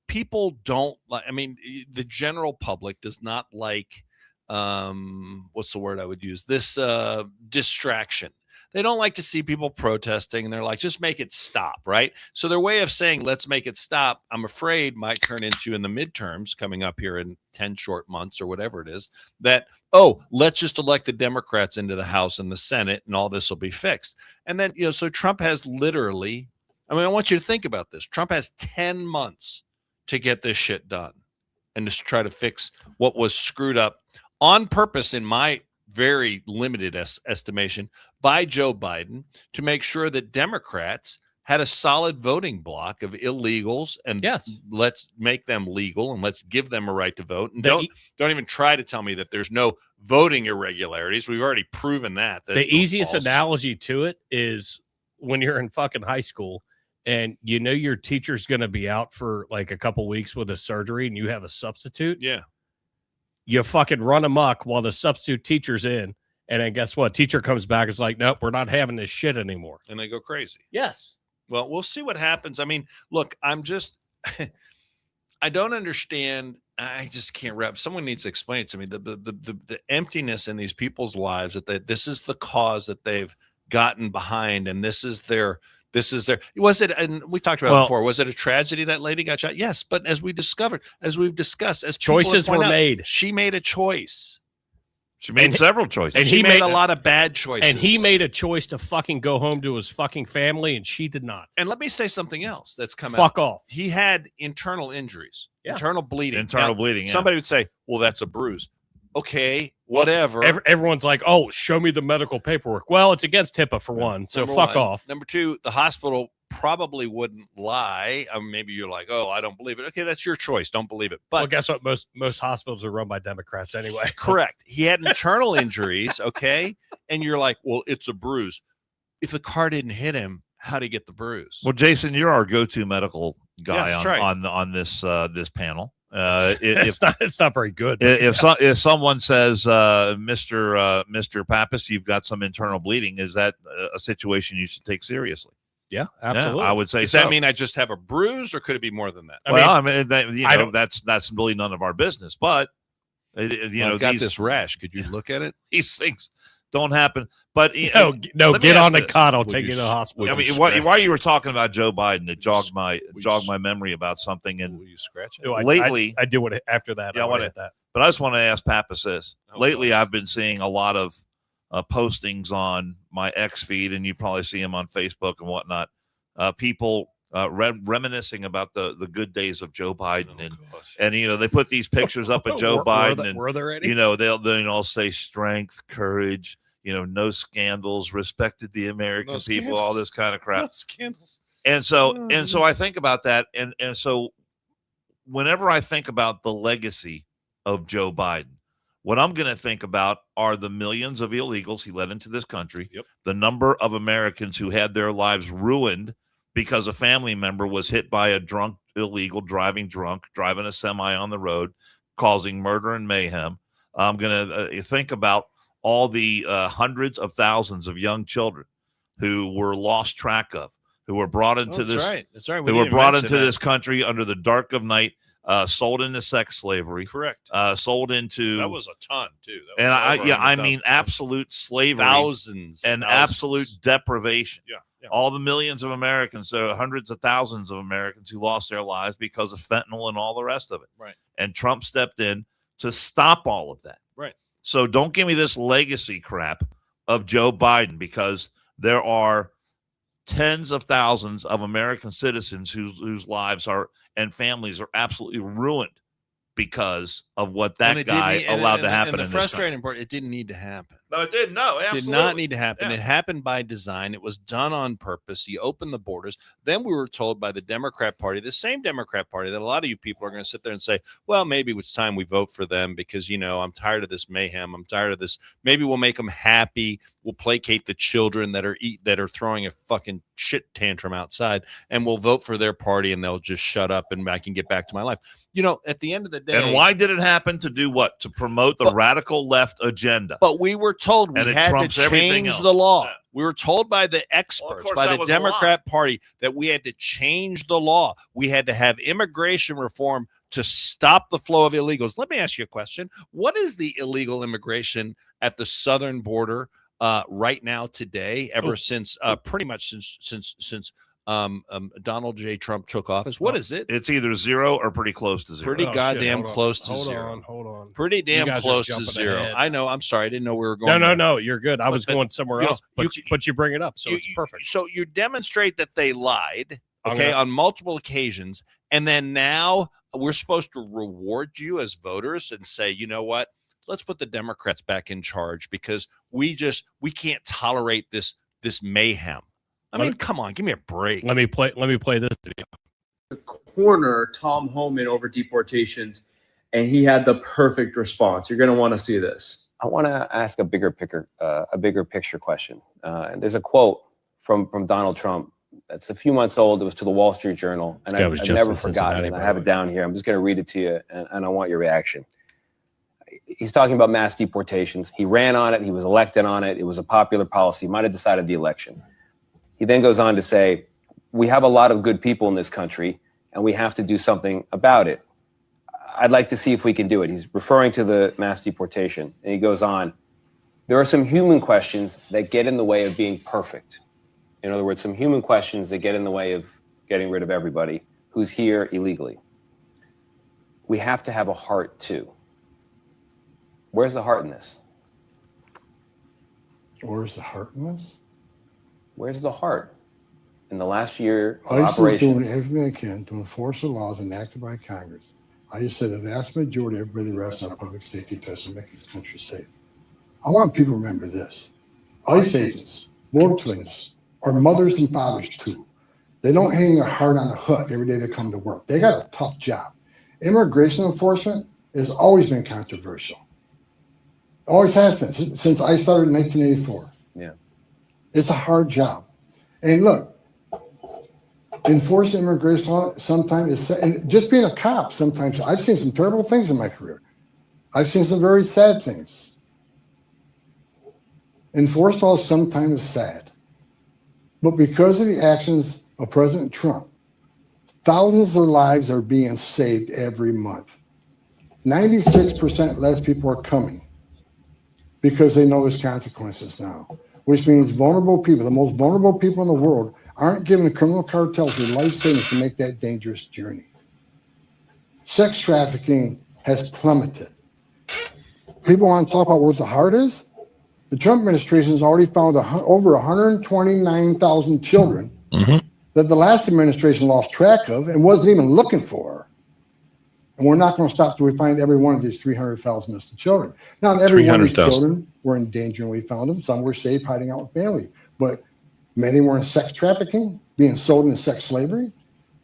people don't like, I mean, the general public does not like, what's the word I would use? This distraction. They don't like to see people protesting, and they're like, just make it stop, right? So their way of saying, let's make it stop, I'm afraid might turn into, in the midterms coming up here in 10 short months or whatever it is, that, let's just elect the Democrats into the House and the Senate, and all this will be fixed. And then, so Trump has literally, I want you to think about this. Trump has 10 months to get this shit done and just try to fix what was screwed up on purpose, in my very limited estimation, by Joe Biden to make sure that Democrats had a solid voting block of illegals, and let's make them legal and let's give them a right to vote. And don't even try to tell me that there's no voting irregularities. We've already proven that. The easiest analogy to it is when you're in fucking high school and your teacher's going to be out for like a couple weeks with a surgery and you have a substitute. Yeah. You fucking run amok while the substitute teacher's in. And then guess what? Teacher comes back. It's like, nope, we're not having this shit anymore. And they go crazy. Yes. Well, we'll see what happens. I mean, look, I'm just, I don't understand. I just can't wrap. Someone needs to explain it to me. The emptiness in these people's lives, that this is the cause that they've gotten behind. And this is their, was it, and we talked about it before, was it a tragedy that lady got shot? Yes. But as we've discussed, as choices were made, she made a choice. She made several choices. And he made a lot of bad choices. And he made a choice to fucking go home to his fucking family, and she did not. And let me say something else that's come out. Fuck off. He had internal injuries, internal bleeding. Bleeding. Somebody would say, well, that's a bruise. Okay, whatever. Everyone's like, oh, show me the medical paperwork. Well, it's against HIPAA for one, so fuck off. Number two, the hospital probably wouldn't lie. Maybe you're like, oh, I don't believe it. Okay, that's your choice. Don't believe it. But guess what? Most hospitals are run by Democrats anyway. Correct. He had internal injuries, okay? And you're like, well, it's a bruise. If the car didn't hit him, how did he get the bruise? Well, Jason, you're our go-to medical guy on this panel. It's not very good. If someone says, Mr. Pappas, you've got some internal bleeding, is that a situation you should take seriously? Yeah, absolutely. Yeah, I would say. Does that mean I just have a bruise, or could it be more than that? That's really none of our business. But I've got this rash. Could you look at it? These things don't happen. But get on the cot. I'll take you to the hospital. I mean, while you were talking about Joe Biden, it jogged my memory about something. And will you scratch it? Lately, I do it after that. Yeah, I want that. But I just want to ask Pappas this. Lately, I've been seeing a lot of postings on my X feed, and you probably see them on Facebook and whatnot. People reminiscing about the good days of Joe Biden, and they put these pictures up of Joe Biden, and were there any? they'll say strength, courage, no scandals, respected the American No people, scandals. all this kind of crap. No scandals. And so I think about that. And so whenever I think about the legacy of Joe Biden, what I'm going to think about are the millions of illegals he let into this country, the number of Americans who had their lives ruined because a family member was hit by a drunk illegal driving a semi on the road, causing murder and mayhem. I'm going to think about all the hundreds of thousands of young children who were lost track of, who were brought into That's right. Who were brought into this country under the dark of night, sold into sex slavery. Correct. Sold into. That was a ton too. And I mean absolute slavery, thousands, absolute deprivation. Yeah. All the millions of Americans, hundreds of thousands of Americans who lost their lives because of fentanyl and all the rest of it. Right. And Trump stepped in to stop all of that. Right. So don't give me this legacy crap of Joe Biden, because there are tens of thousands of American citizens whose lives and families are absolutely ruined because of what that guy allowed to happen. And the in this frustrating part, it didn't need to happen. No, it didn't. No, absolutely. It did not need to happen. Yeah. It happened by design. It was done on purpose. He opened the borders. Then we were told by the Democrat Party, the same Democrat Party, that a lot of you people are going to sit there and say, well, maybe it's time we vote for them because, I'm tired of this mayhem. I'm tired of this. Maybe we'll make them happy. We'll placate the children that are throwing a fucking shit tantrum outside, and we'll vote for their party, and they'll just shut up and I can get back to my life. At the end of the day. And why did it happen? To do what? To promote the radical left agenda. But we were told we had to change the law. Yeah. We were told by the experts, by the Democrat Party, that we had to change the law. We had to have immigration reform to stop the flow of illegals. Let me ask you a question. What is the illegal immigration at the southern border right now today, since pretty much since Donald J. Trump took office? What is it? It's either zero or pretty close to zero. Pretty goddamn close to zero. Hold on. Pretty damn close to zero. Ahead. I know. I'm sorry. I didn't know we were going. No. You're good. I was going somewhere else, but you bring it up, so it's perfect. So you demonstrate that they lied, on multiple occasions, and then now we're supposed to reward you as voters and say, you know what? Let's put the Democrats back in charge because we can't tolerate this mayhem. I mean, come on, give me a break. Let me play this video. The corner Tom Homan over deportations, and he had the perfect response. You're going to want to see this. I want to ask a bigger picture question. And there's a quote from Donald Trump that's a few months old. It was to the Wall Street Journal, and I've never forgotten it. I have it down here. I'm just going to read it to you, and I want your reaction. He's talking about mass deportations. He ran on it. He was elected on it. It was a popular policy. He might have decided the election. He then goes on to say, we have a lot of good people in this country, and we have to do something about it. I'd like to see if we can do it. He's referring to the mass deportation. And he goes on, there are some human questions that get in the way of being perfect. In other words, some human questions that get in the way of getting rid of everybody who's here illegally. We have to have a heart, too. Where's the heart in this? Where's the heart in this? Where's the heart? In the last year of ICE is operation, doing everything they can to enforce the laws enacted by Congress. I just said the vast majority of everybody arrested on public safety tests will make this country safe. I want people to remember this. ICE agents, born twins, are mothers and fathers too. They don't hang their heart on a hook every day they come to work. They got a tough job. Immigration enforcement has always been controversial. Always has been since I started in 1984. Yeah. It's a hard job. And look, enforcing immigration law sometimes is, and just being a cop sometimes, I've seen some terrible things in my career. I've seen some very sad things. Enforced law sometimes is sad. But because of the actions of President Trump, thousands of lives are being saved every month. 96% less people are coming because they know there's consequences now, which means vulnerable people, the most vulnerable people in the world, aren't giving criminal cartels their life savings to make that dangerous journey. Sex trafficking has plummeted. People want to talk about where the heart is? The Trump administration has already found over 129,000 children that the last administration lost track of and wasn't even looking for. And we're not going to stop till we find every one of these 300,000 missing children. Not every one of these children were in danger when we found them. Some were safe hiding out with family. But many were in sex trafficking, being sold into sex slavery.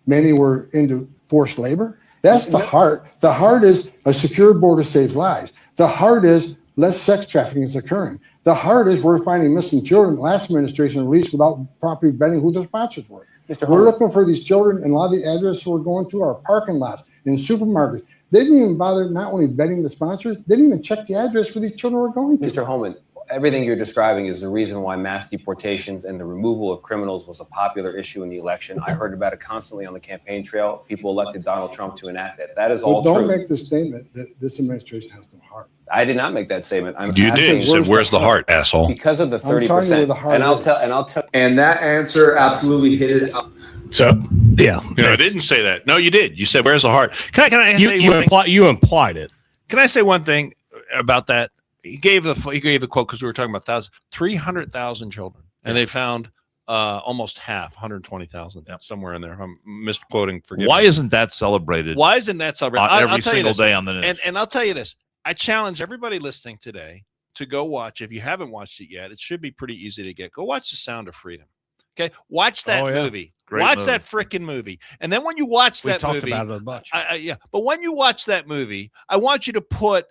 Many were into forced labor. That's the heart. The heart is a secure border saves lives. The heart is less sex trafficking is occurring. The heart is we're finding missing children. Last administration released without properly vetting who the sponsors were. We're looking for these children, and a lot of the addresses we're going to are parking lots in supermarkets. They didn't even bother not only vetting the sponsors, they didn't even check the address where these children were going to. Mr. Holman, everything you're describing is the reason why mass deportations and the removal of criminals was a popular issue in the election. I heard about it constantly on the campaign trail. People elected Donald Trump to enact it. That is all true. Don't make the statement that this administration has no heart. I did not make that statement. You did. You said, "Where's the heart, asshole?" Because of the 30%. And that answer absolutely hit it up. So, yeah. No, I didn't say that. No, you did. You said, "Where's the heart?" Can I say you implied it. Can I say one thing about that? He gave the quote because we were talking about 300,000 children, and they found almost half, 120,000, somewhere in there. I'm misquoting. Forgive Why me. isn't that celebrated? Why isn't that celebrated? Every single day on the news. And I'll tell you this. I challenge everybody listening today to go watch. If you haven't watched it yet, it should be pretty easy to get. Go watch The Sound of Freedom. Okay, watch that movie. Watch that freaking movie. And then when you watch that movie, we talked about it a bunch. Yeah, but when you watch that movie, I want you to put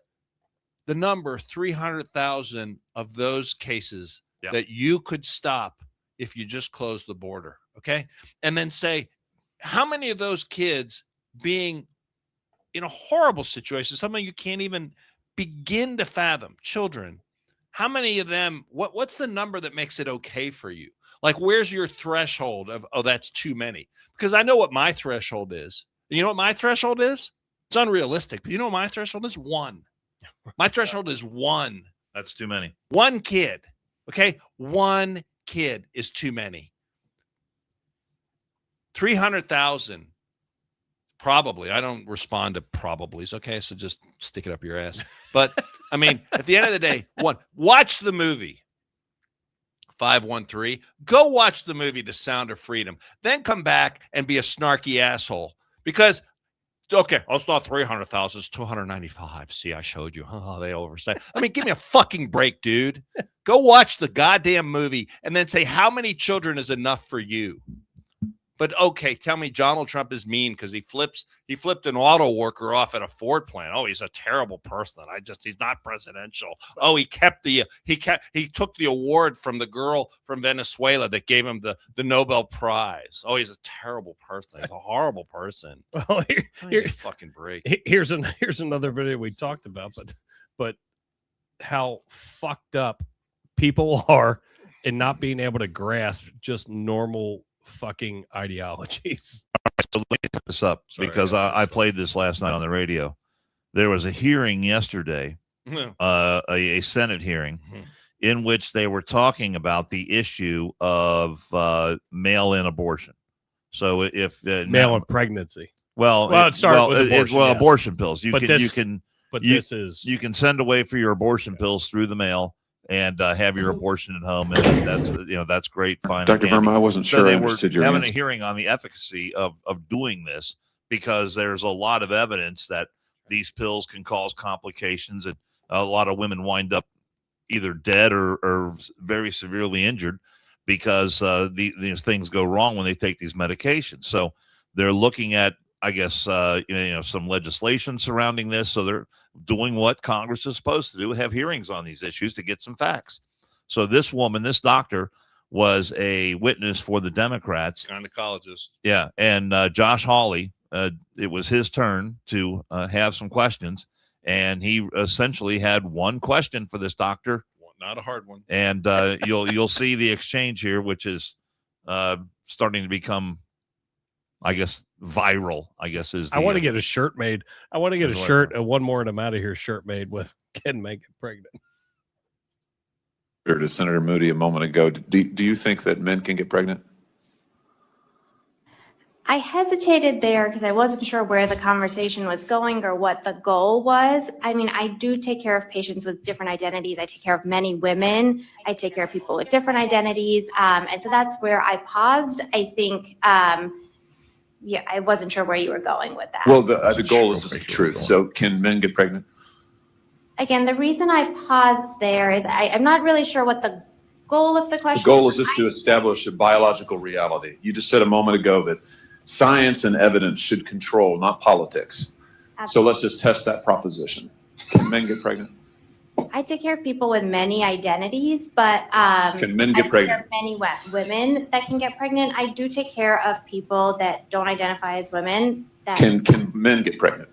the number 300,000 of those cases that you could stop if you just close the border. Okay, and then say how many of those kids being in a horrible situation, something you can't even begin to fathom, children, how many of them, what's the number that makes it okay for you? Like, where's your threshold of, oh, that's too many? Because I know what my threshold is. You know what my threshold is? It's unrealistic, but you know what my threshold is? 1. My threshold is 1. That's too many. 1 kid. Okay? 1 kid is too many. 300,000. Probably. I don't respond to probablys. Okay, so just stick it up your ass. But I mean, at the end of the day, watch the movie. 513. Go watch the movie The Sound of Freedom. Then come back and be a snarky asshole. Because, okay, it's not 300,000, it's 295. See, I showed you. Oh, they overstate. I mean, give me a fucking break, dude. Go watch the goddamn movie and then say how many children is enough for you. But okay, tell me Donald Trump is mean because he flipped an auto worker off at a Ford plant. Oh, he's a terrible person. He's not presidential. Oh, he took the award from the girl from Venezuela that gave him the Nobel Prize. Oh, he's a terrible person. He's a horrible person. Well, here fucking break. Here's another video we talked about, but how fucked up people are in not being able to grasp just normal fucking ideologies. So let me put this up because I played this last night on the radio. There was a hearing yesterday, a Senate hearing, in which they were talking about the issue of mail-in abortion. So if mail-in pregnancy, it started with abortion. Abortion pills. You can send away for your abortion pills through the mail and have your abortion at home, and that's great. Fine, Dr. Verma, I wasn't sure I understood your having answer. A hearing on the efficacy of doing this because there's a lot of evidence that these pills can cause complications, and a lot of women wind up either dead or very severely injured because these things go wrong when they take these medications. So they're looking at, I guess, some legislation surrounding this. So they're doing what Congress is supposed to do, have hearings on these issues to get some facts. So this woman, this doctor, was a witness for the Democrats. Gynecologist. Yeah. And Josh Hawley, it was his turn to have some questions. And he essentially had one question for this doctor. Not a hard one. And you'll see the exchange here, which is starting to become, I guess, viral, I guess is. I want to get a shirt made. I want to get a shirt, one more and I'm out of here shirt made with "Can Make It Pregnant." To Senator Moody a moment ago, do you think that men can get pregnant? I hesitated there because I wasn't sure where the conversation was going or what the goal was. I mean, I do take care of patients with different identities. I take care of many women. I take care of people with different identities. And so that's where I paused. I think yeah, I wasn't sure where you were going with that. Well, the goal is just the truth. So can men get pregnant? Again, the reason I paused there is I'm not really sure what the goal of the question The goal is just to establish a biological reality. You just said a moment ago that science and evidence should control, not politics. So let's just test that proposition. Can men get pregnant? I take care of people with many identities, but Can men get pregnant? Many women that can get pregnant. I do take care of people that don't identify as women. That Can men get pregnant?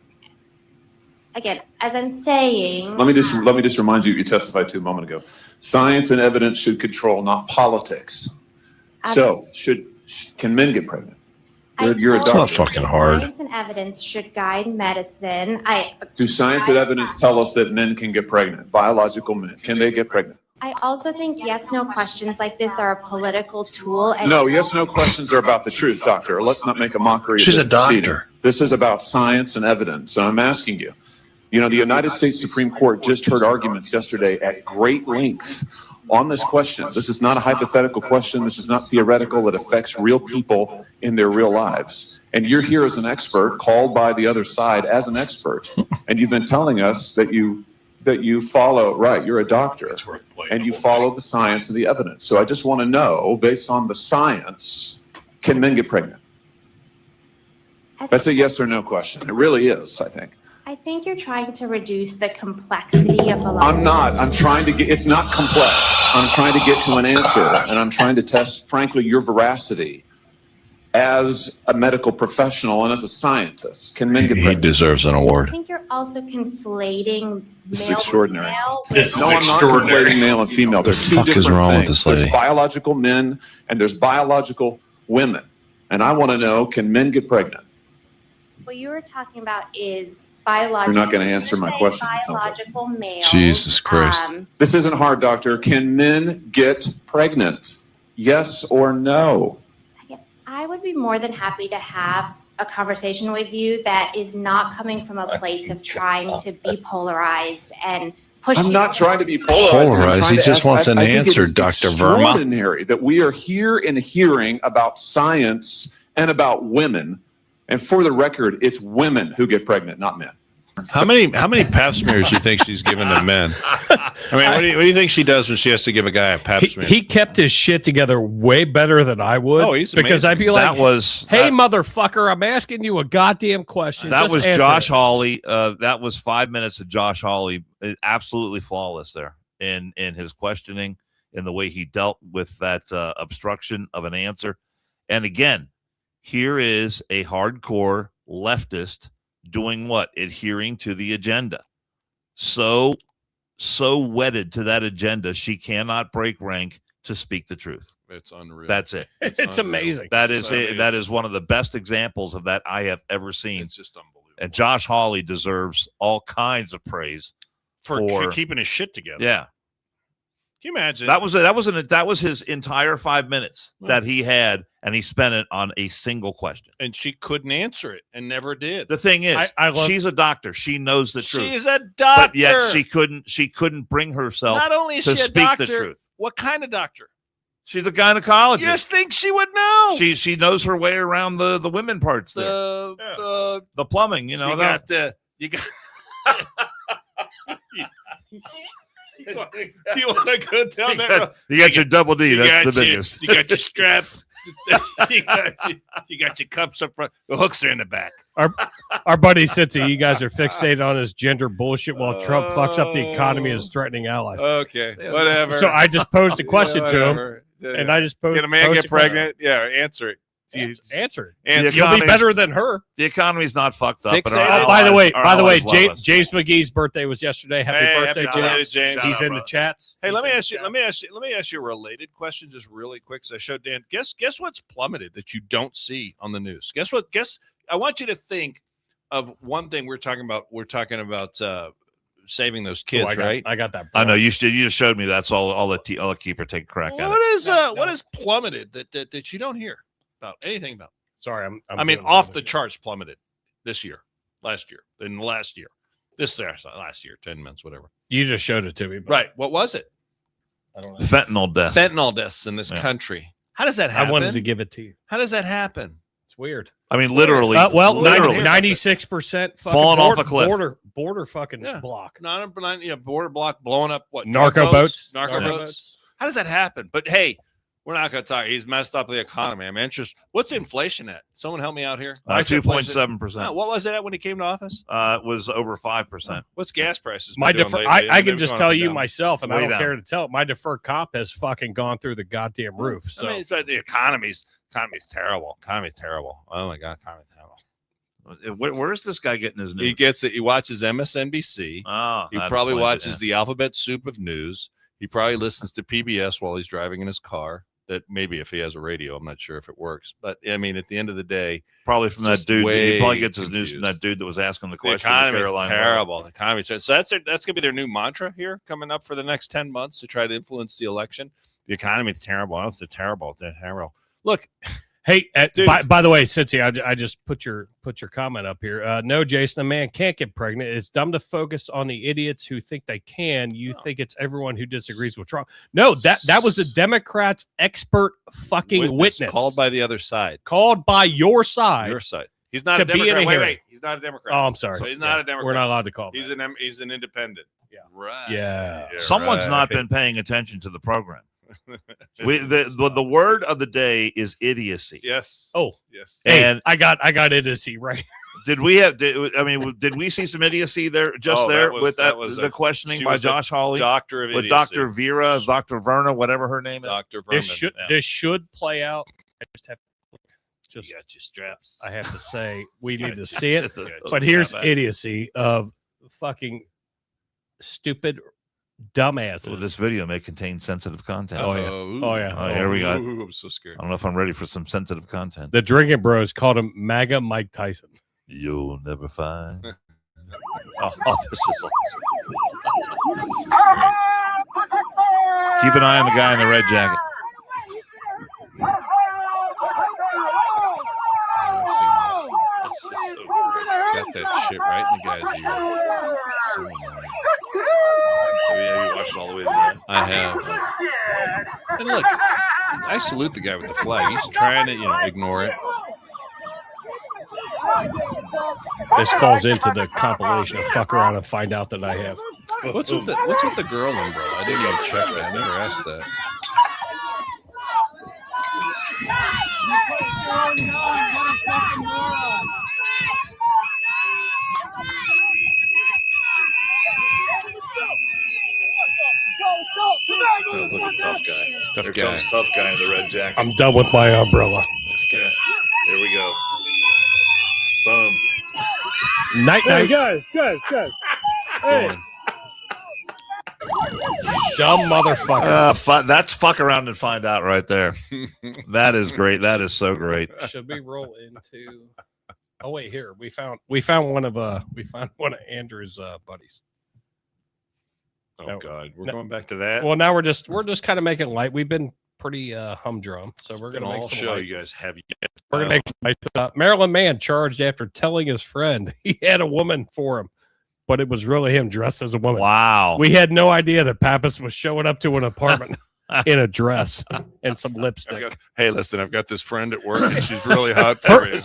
Again, as I'm saying, Let me just remind you what you testified to a moment ago. Science and evidence should control, not politics. So can men get pregnant? You're a doctor. It's not fucking hard. Science and evidence should guide medicine. Do science and evidence tell us that men can get pregnant? Biological men, can they get pregnant? I also think yes/no questions like this are a political tool. And No, yes/no questions are about the truth, doctor. Let's not make a mockery of She's this a doctor. proceeding. This is about science and evidence. So I'm asking you. You know, the United States Supreme Court just heard arguments yesterday at great length on this question. This is not a hypothetical question. This is not theoretical. It affects real people in their real lives. And you're here as an expert, called by the other side as an expert. And you've been telling us that you follow, right, you're a doctor, and you follow the science and the evidence. So I just want to know, based on the science, can men get pregnant? That's a yes or no question. It really is, I think. I think you're trying to reduce the complexity of a lot. I'm not. I'm trying to get, it's not complex. I'm trying to get to an answer, and I'm trying to test, frankly, your veracity as a medical professional and as a scientist. Can men get pregnant? He deserves an I award. think you're also conflating This is male extraordinary. with This is No, I'm not extraordinary. conflating male and female. They're two fuck is different wrong with things. this lady? There's biological men and there's biological women. And I want to know, can men get pregnant? What you were talking about is biological. You're not going to answer my question, it sounds like. Biological male. Jesus Christ. This isn't hard, doctor. Can men get pregnant? Yes or no? I would be more than happy to have a conversation with you that is not coming from a place of trying to be polarized and push. I'm you not trying to be polarized. I'm Polarized. trying He to just ask- wants an I think it answer, is Dr. Verma. extraordinary that we are here and hearing about science and about women. And for the record, it's women who get pregnant, not men. How many pap smears do you think she's given to men? I mean, what do you think she does when she has to give a guy a pap smear? He kept his shit together way better than I would. Oh, he's because amazing. I'd be like, That was "Hey, motherfucker, I'm asking you a goddamn question." that Just was answer Josh it." Hawley. That was 5 minutes of Josh Hawley, absolutely flawless there in his questioning, in the way he dealt with that obstruction of an answer. And again, here is a hardcore leftist doing what? Adhering to the agenda. So wedded to that agenda, she cannot break rank to speak the truth. It's unreal. That's it. It's amazing. That is I mean, it. That is one of the best examples of that I have ever seen. It's just unbelievable. And Josh Hawley deserves all kinds of praise For keeping his shit together. Yeah, Can you imagine? that was his entire 5 minutes that he had, and he spent it on a single question. And she couldn't answer it and never did. The thing is, I love- she's a doctor. She knows the truth. She's a doctor. But yet she couldn't bring herself Not only is to she a speak doctor, the truth. what kind of doctor? She's a gynecologist. You think she would know? She knows her way around the women parts there. The Plumbing, you know. you got the you got. You want to go down that road? You got your double D. That's the got your- biggest. You got your straps. you got your cups up front. The hooks are in the back. Our buddy Sitzy, you guys are fixated on his gender bullshit while Trump fucks up the economy as threatening allies. Okay, whatever. So I just posed a question to him, Whatever. and I just posed. Can a man posed get a question. pregnant? Yeah, answer it. Answer it. And You'll be better than her. The economy's not fucked up. Fixated. And our By the way, allies love us. James McGee's birthday was yesterday. Happy Hey, birthday, happy birthday, James. He's Shout out, in the bro. chats. Hey, He's let me in the ask you. chat. Let me ask you a related question, just really quick. So I showed Dan. Guess what's plummeted that you don't see on the news. Guess what? I want you to think of one thing we're talking about. We're talking about saving those kids, right? I got that. I know you just showed me. That's all. I'll let Kiefer take a crack at it. What is plummeted that you don't hear about anything about? Sorry, I mean, off the charts plummeted this year, last year, in the last year, last year, 10 months, whatever. You just showed it to me. But Right. What was it? I don't know. Fentanyl deaths. Fentanyl deaths in this country. How does that happen? I wanted to give it to you. How does that happen? It's weird. I mean, literally. Literally 96% falling off a cliff. Border fucking block. Border block blowing up what? Narco boats. How does that happen? But hey, we're not going to talk. He's messed up the economy. I mean, interest. What's inflation at? Someone help me out here. 2.7%. What was it at when he came to office? It was over 5%. What's gas prices? I can just tell you myself, and I don't down. care to tell it. My deferred comp has fucking gone through the goddamn roof. So I mean, the economy's terrible. Economy's terrible. Oh my god, economy's terrible. Where's this guy getting his news? He gets it. He watches MSNBC. He probably watches the alphabet soup of news. He probably listens to PBS while he's driving in his car. That maybe if he has a radio, I'm not sure if it works. But I mean, at the end of the day, probably from that dude. He probably gets his news from that dude that was asking the question. The economy is terrible. The economy. So that's gonna be their new mantra here coming up for the next 10 months to try to influence the election. The economy is terrible. Oh, it's terrible. They're terrible. Look. Hey, by the way, Cincy, I just put your comment up here. No, Jason, a man can't get pregnant. It's dumb to focus on the idiots who think they can. You think it's everyone who disagrees with Trump. No, that was a Democrats' expert fucking witness called by the other side. Called by your side. Your side. He's not a Democrat. Wait. He's not a Democrat. Oh, I'm sorry. So he's not a Democrat. We're not allowed to call him. He's an independent. Yeah. Right. Yeah. Someone's not been paying attention to the program. The word of the day is idiocy. Yes. Oh, yes. And I got idiocy right. Did we see some idiocy there with the questioning by Josh Hawley, doctor of with idiocy. Dr. Vera, Dr. Verna, whatever her name is. Dr. Verna. This should play out. I you got your straps. I have to say we need to see it. But here's idiocy of fucking stupid dumbasses. Well, this video may contain sensitive content. Oh yeah. Here we go. I'm so scared. I don't know if I'm ready for some sensitive content. The drinking bros called him MAGA Mike Tyson. You'll never find. This is awesome. Keep an eye on the guy in the red jacket. Got that shit right in the guy's ear. So annoying. Have you watched it all the way to the end? I have. And look, I salute the guy with the flag. He's trying to, ignore it. This falls into the compilation of fuck around and find out that I have. What's with the girl umbrella? I didn't even check that. I never asked that. Look at tough guy. Tough guy in the red jacket. I'm done with my umbrella. Yeah. Here we go. Boom. Night. Guys. Hey. Dumb motherfucker. That's fuck around and find out right there. That is great. That is so great. Should we roll into? Oh wait, here we found one of Andrew's buddies. Oh God, we're going back to that. Well, now we're just kind of making light. We've been pretty humdrum, so we're gonna make some show light. you guys have. We're gonna make some light. Maryland man charged after telling his friend he had a woman for him, but it was really him dressed as a woman. Wow. We had no idea that Pappas was showing up to an apartment in a dress and some lipstick. Hey, listen, I've got this friend at work, and she's really hot for me.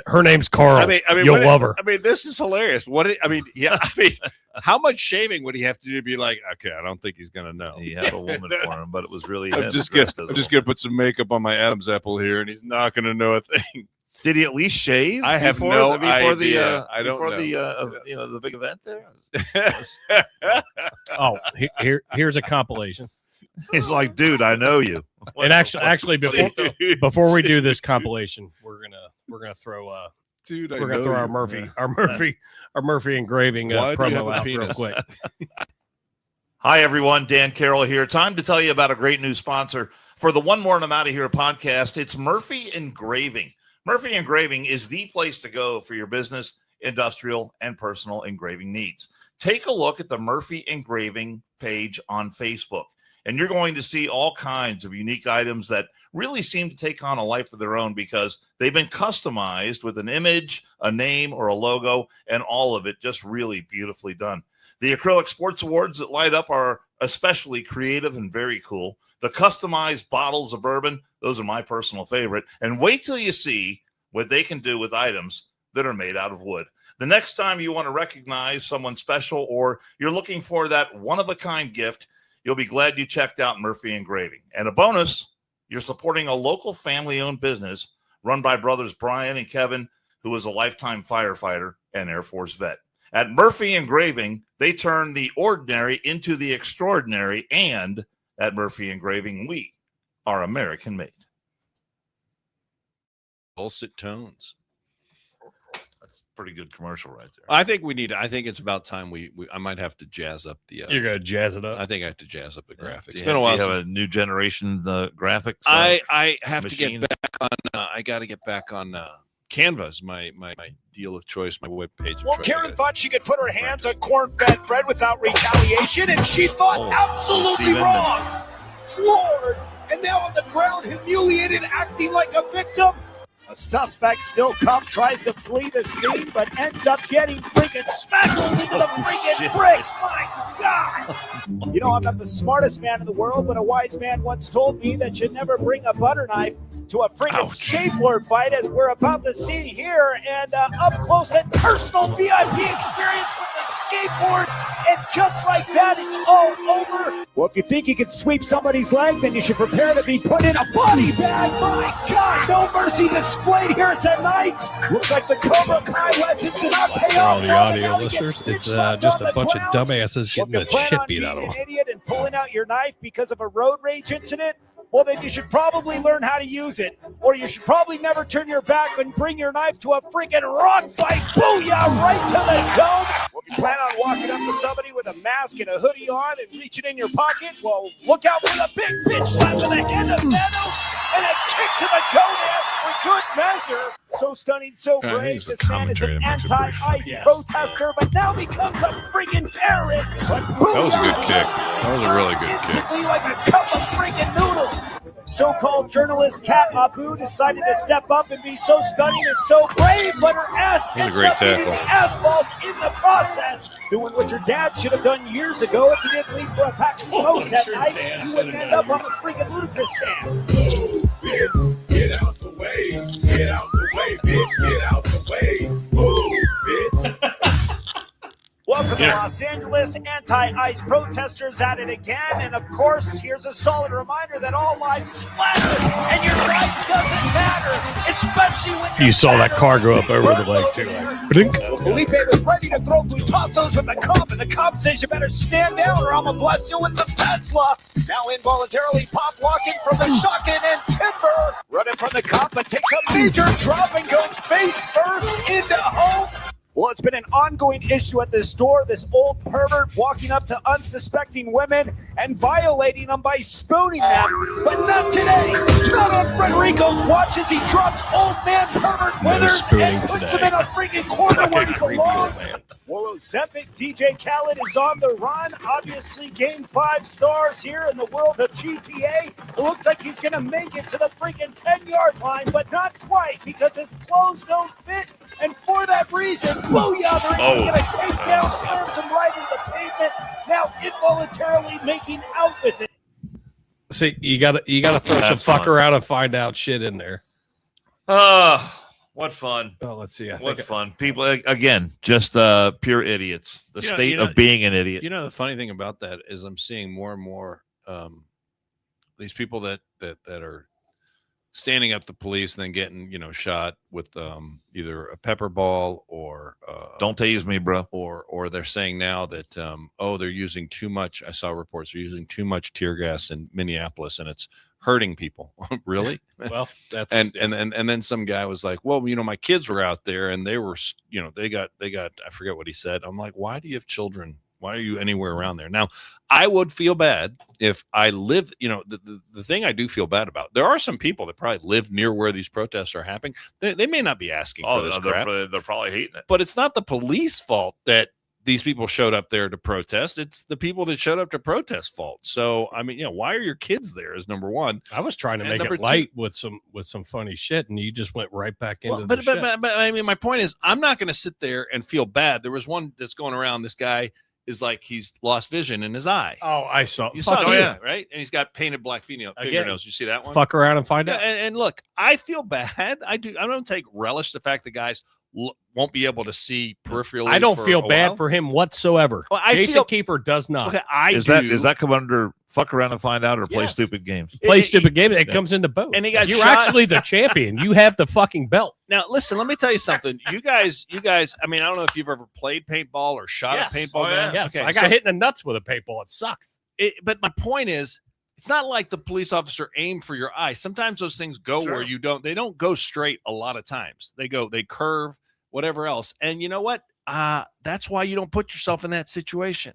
Her name's Carl. I mean, you'll love her. I mean, this is hilarious. How much shaving would he have to do to be like, okay, I don't think he's gonna know. He had a woman for him, but it was really him. I'm just gonna put some makeup on my Adam's apple here, and he's not gonna know a thing. Did he at least shave? I have no idea. I don't know. The big event there. Oh, here's a compilation. He's like, dude, I know you. And actually, before we do this compilation, we're gonna throw our Murphy engraving promo out real quick. Hi everyone, Dan Carroll here. Time to tell you about a great new sponsor for the One More and I'm Out of Here podcast. It's Murphy Engraving. Murphy Engraving is the place to go for your business, industrial, and personal engraving needs. Take a look at the Murphy Engraving page on Facebook, and you're going to see all kinds of unique items that really seem to take on a life of their own because they've been customized with an image, a name, or a logo, and all of it just really beautifully done. The acrylic sports awards that light up are especially creative and very cool. The customized bottles of bourbon, those are my personal favorite. And wait till you see what they can do with items that are made out of wood. The next time you want to recognize someone special or you're looking for that one-of-a-kind gift, you'll be glad you checked out Murphy Engraving. And a bonus, you're supporting a local family-owned business run by brothers Brian and Kevin, who is a lifetime firefighter and Air Force vet. At Murphy Engraving, they turn the ordinary into the extraordinary, and at Murphy Engraving, we are American-made. Dulcet tones. That's a pretty good commercial right there. I think it's about time I might have to jazz up the. You're gonna jazz it up. I think I have to jazz up the graphics. It's It's been a while. Do you have a new generation graphics? I have machine? to get back on. I got to get back on Canva. Is my deal of choice, my web page. Well, Karen thought she could put her hands on corn-fed Fred without retaliation, and she thought absolutely Steve wrong. Floored, and now on the ground, humiliated, acting like a victim. A suspect, still cuffed, tries to flee the scene, but ends up getting freaking smackled into the freaking bricks. My God! You know, I'm not the smartest man in the world, but a wise man once told me that you never bring a butter knife to a freaking skateboard fight, as we're about to see here, and up close and personal VIP experience with the skateboard, and just like that, it's all over. Well, if you think you can sweep somebody's leg, then you should prepare to be put in a body bag. My God, no mercy displayed here tonight. Looks like the Cobra Kai lessons did not pay For all off. the audio listeners, it's just a bunch of dumbasses getting the shit beat out of them. An idiot and pulling out your knife because of a road rage incident, well, then you should probably learn how to use it. Or you should probably never turn your back and bring your knife to a freaking rock fight. Booyah, right to the dome. Well, if you plan on walking up to somebody with a mask and a hoodie on and reaching in your pocket, well, look out for the big bitch slap to the head of Meadows and a kick to the gonads for good measure. So stunning, so I think brave. it's a This man is an commentary that makes it pretty anti-ICE funny. protester, but now becomes a freaking terrorist. But That was a good booyah, kick. justice That was is a really served good kick. instantly like a cup of freaking noodles. So-called journalist Kat Abu decided to step up and be so stunning and so brave, but her ass That was a ends great up hitting tackle. the asphalt in the process. Doing what your dad should have done years ago. If you didn't leave for a pack of smokes that night, you wouldn't end up on the freaking ludicrous cam. Get out the way. Get out the way, bitch. Get out the way. Move, bitch. Welcome to Los Angeles. Anti-ICE protesters at it again. And of course, here's a solid reminder that all lives splatter and your life doesn't matter, especially when You saw that car go up over the leg too. Well, Felipe was ready to throw putazos with the cop, and the cop says you better stand down or I'm gonna bless you with some Tesla. Now involuntarily pop walking from the shotgun and timber. Running from the cop, but takes a major drop and goes face first into home. Well, it's been an ongoing issue at this store. This old pervert walking up to unsuspecting women and violating them by spooning them. But not today. Not on Frederico's watch as he drops old man pervert Withers and puts him in a freaking corner where he belongs. Well, Ozempic DJ Khaled is on the run. Obviously, gained 5 stars here in the world of GTA. It looks like he's going to make it to the freaking 10-yard line, but not quite because his clothes don't fit. And for that reason, booyah, they're going to take down, slams him right into the pavement, now involuntarily making out with it. See, you gotta throw some fuck around and find out shit in there. What fun. Oh, let's see. What fun. People, again, just pure idiots. The state of being an idiot. You know, the funny thing about that is I'm seeing more and more these people that are standing up to police and then getting, shot with either a pepper ball or don't tase me, bro. Or they're saying now that they're using too much. I saw reports they're using too much tear gas in Minneapolis and it's hurting people. Really? Well, that's and then some guy was like, well, my kids were out there and they were, they got I forget what he said. I'm like, why do you have children? Why are you anywhere around there? Now, I would feel bad if I live, the thing I do feel bad about, there are some people that probably live near where these protests are happening. They may not be asking for this crap. They're probably hating it. But it's not the police fault that these people showed up there to protest. It's the people that showed up to protest fault. So, I mean, why are your kids there is number one. I was trying to make it light with some funny shit, and you just went right back into but I mean, my point is, I'm not going to sit there and feel bad. There was one that's going around, this guy, is like he's lost vision in his eye. Oh, I saw. You saw that, right? And he's got painted black fingernails. You see that one? Fuck around and find out. And look, I feel bad. I don't take relish the fact that guys won't be able to see peripherally. I don't feel bad for him whatsoever. Well, Jason Kiefer does not. Okay, does that come under fuck around and find out or play stupid games? Play stupid games. It comes into both. And he got You're shot. actually the champion. You have the fucking belt. Now, listen, let me tell you something. You guys, I mean, I don't know if you've ever played paintball or shot a paintball gun. Yes, Okay, I got hit in the nuts with a paintball. It sucks. But my point is, it's not like the police officer aimed for your eye. Sometimes those things go where they don't go straight a lot of times. They curve, whatever else. And you know what? That's why you don't put yourself in that situation.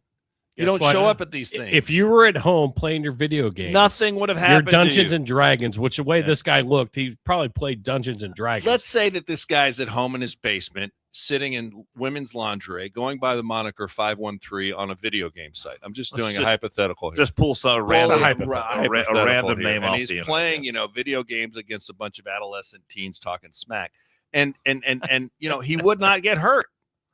You don't show up at these things. If you were at home playing your video games, nothing would have happened. Your Dungeons and Dragons, which the way this guy looked, he probably played Dungeons and Dragons. Let's say that this guy's at home in his basement, sitting in women's lingerie, going by the moniker 513 on a video game site. I'm just doing a hypothetical here. Just pull some random name off. And he's playing, video games against a bunch of adolescent teens talking smack. And he would not get hurt.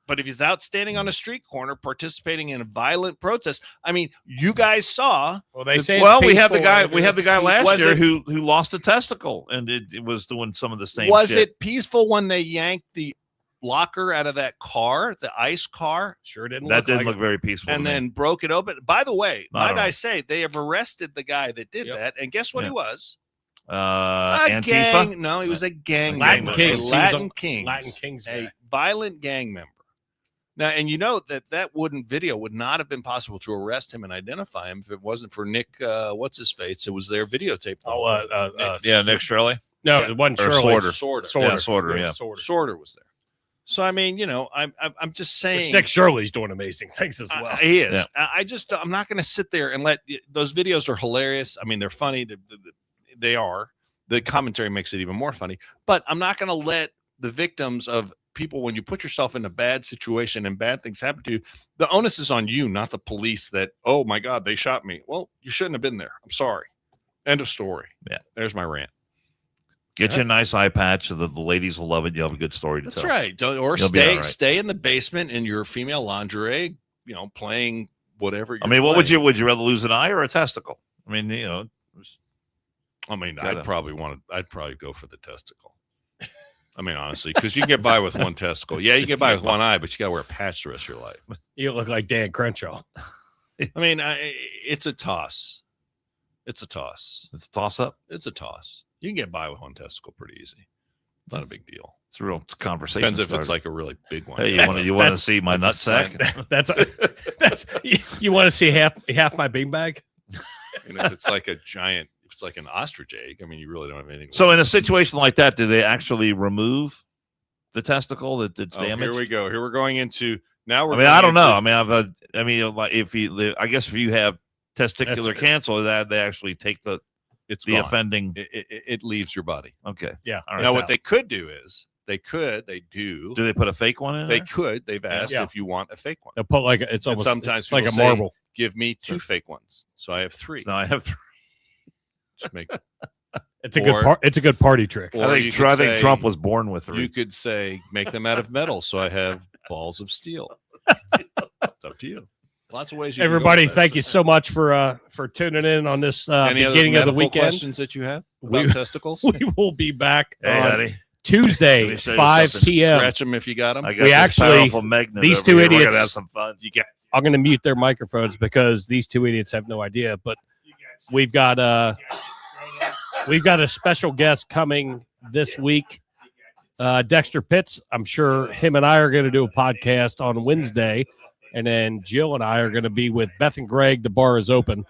But if he's out standing on a street corner participating in a violent protest, I mean, you guys saw. Well, they say we had the guy. We had the guy last year who lost a testicle, and it was doing some of the same. Was shit. it peaceful when they yanked the locker out of that car, the ICE car? Sure didn't. That didn't look very peaceful. And then broke it open. By the way, might I say they have arrested the guy that did that, and guess what he was? Antifa? Gang. No, he was a gang Latin member. Kings. Latin Kings. Latin Kings. A violent gang member. Now, and you know that video would not have been possible to arrest him and identify him if it wasn't for Nick, what's his face? It was their videotape. Nick Shirley. No, it wasn't Shirley. Sorter. Sorter was there. So I mean, I'm just saying. Nick Shirley's doing amazing things as well. He is. Yeah. I'm not going to sit there and let those videos are hilarious. I mean, they're funny. They are. The commentary makes it even more funny. But I'm not going to let the victims of people, when you put yourself in a bad situation and bad things happen to you, the onus is on you, not the police that, oh my God, they shot me. Well, you shouldn't have been there. I'm sorry. End of story. Yeah. There's my rant. Get you a nice eye patch so that the ladies will love it. You'll have a good story to That's tell. Right. Or stay in the basement in your female lingerie, playing whatever. I mean, what would you rather lose an eye or a testicle? I mean, I'd probably go for the testicle. I mean, honestly, because you can get by with one testicle. Yeah, you can get by with one eye, but you got to wear a patch the rest of your life. You look like Dan Crenshaw. I mean, it's a toss. It's a toss. It's a toss-up? It's a toss. You can get by with one testicle pretty easy. Not a big deal. It's a real conversation. Depends if it's like a really big one. Hey, you want to see my nutsack? That's you want to see half my beanbag? And if it's like a giant, if it's like an ostrich egg, I mean, you really don't have anything. So in a situation like that, do they actually remove the testicle that's damaged? Here we go. Here we're going into now. I don't know. I guess if you have testicular cancer, that they actually take the gone. offending. It leaves your body. Okay. Yeah. All right. Now what they could do is they do. Do they put a fake one in? They could. They've asked if you want a fake one. They'll put like it's almost sometimes it's like a marble. Give me 2 fake ones. So I have 3. No, I have 3. Just make it's a good party trick. I think Trump was born with 3. You could say make them out of metal, so I have balls of steel. It's up to you. Lots of ways. Everybody, thank you so much for tuning in on this beginning of the weekend. Questions that you have about testicles? We will be back on Tuesday, 5 p.m. Scratch them if you got them. We actually these 2 idiots. We're gonna have some fun. I'm going to mute their microphones because these 2 idiots have no idea. But we've got a special guest coming this week, Dexter Pitts. I'm sure him and I are going to do a podcast on Wednesday, and then Jill and I are going to be with Beth and Greg. The bar is open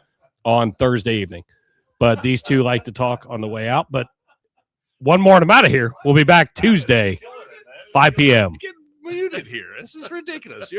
on Thursday evening, but these 2 like to talk on the way out. But one more, and I'm out of here. We'll be back Tuesday, 5 p.m. Get muted here. This is ridiculous.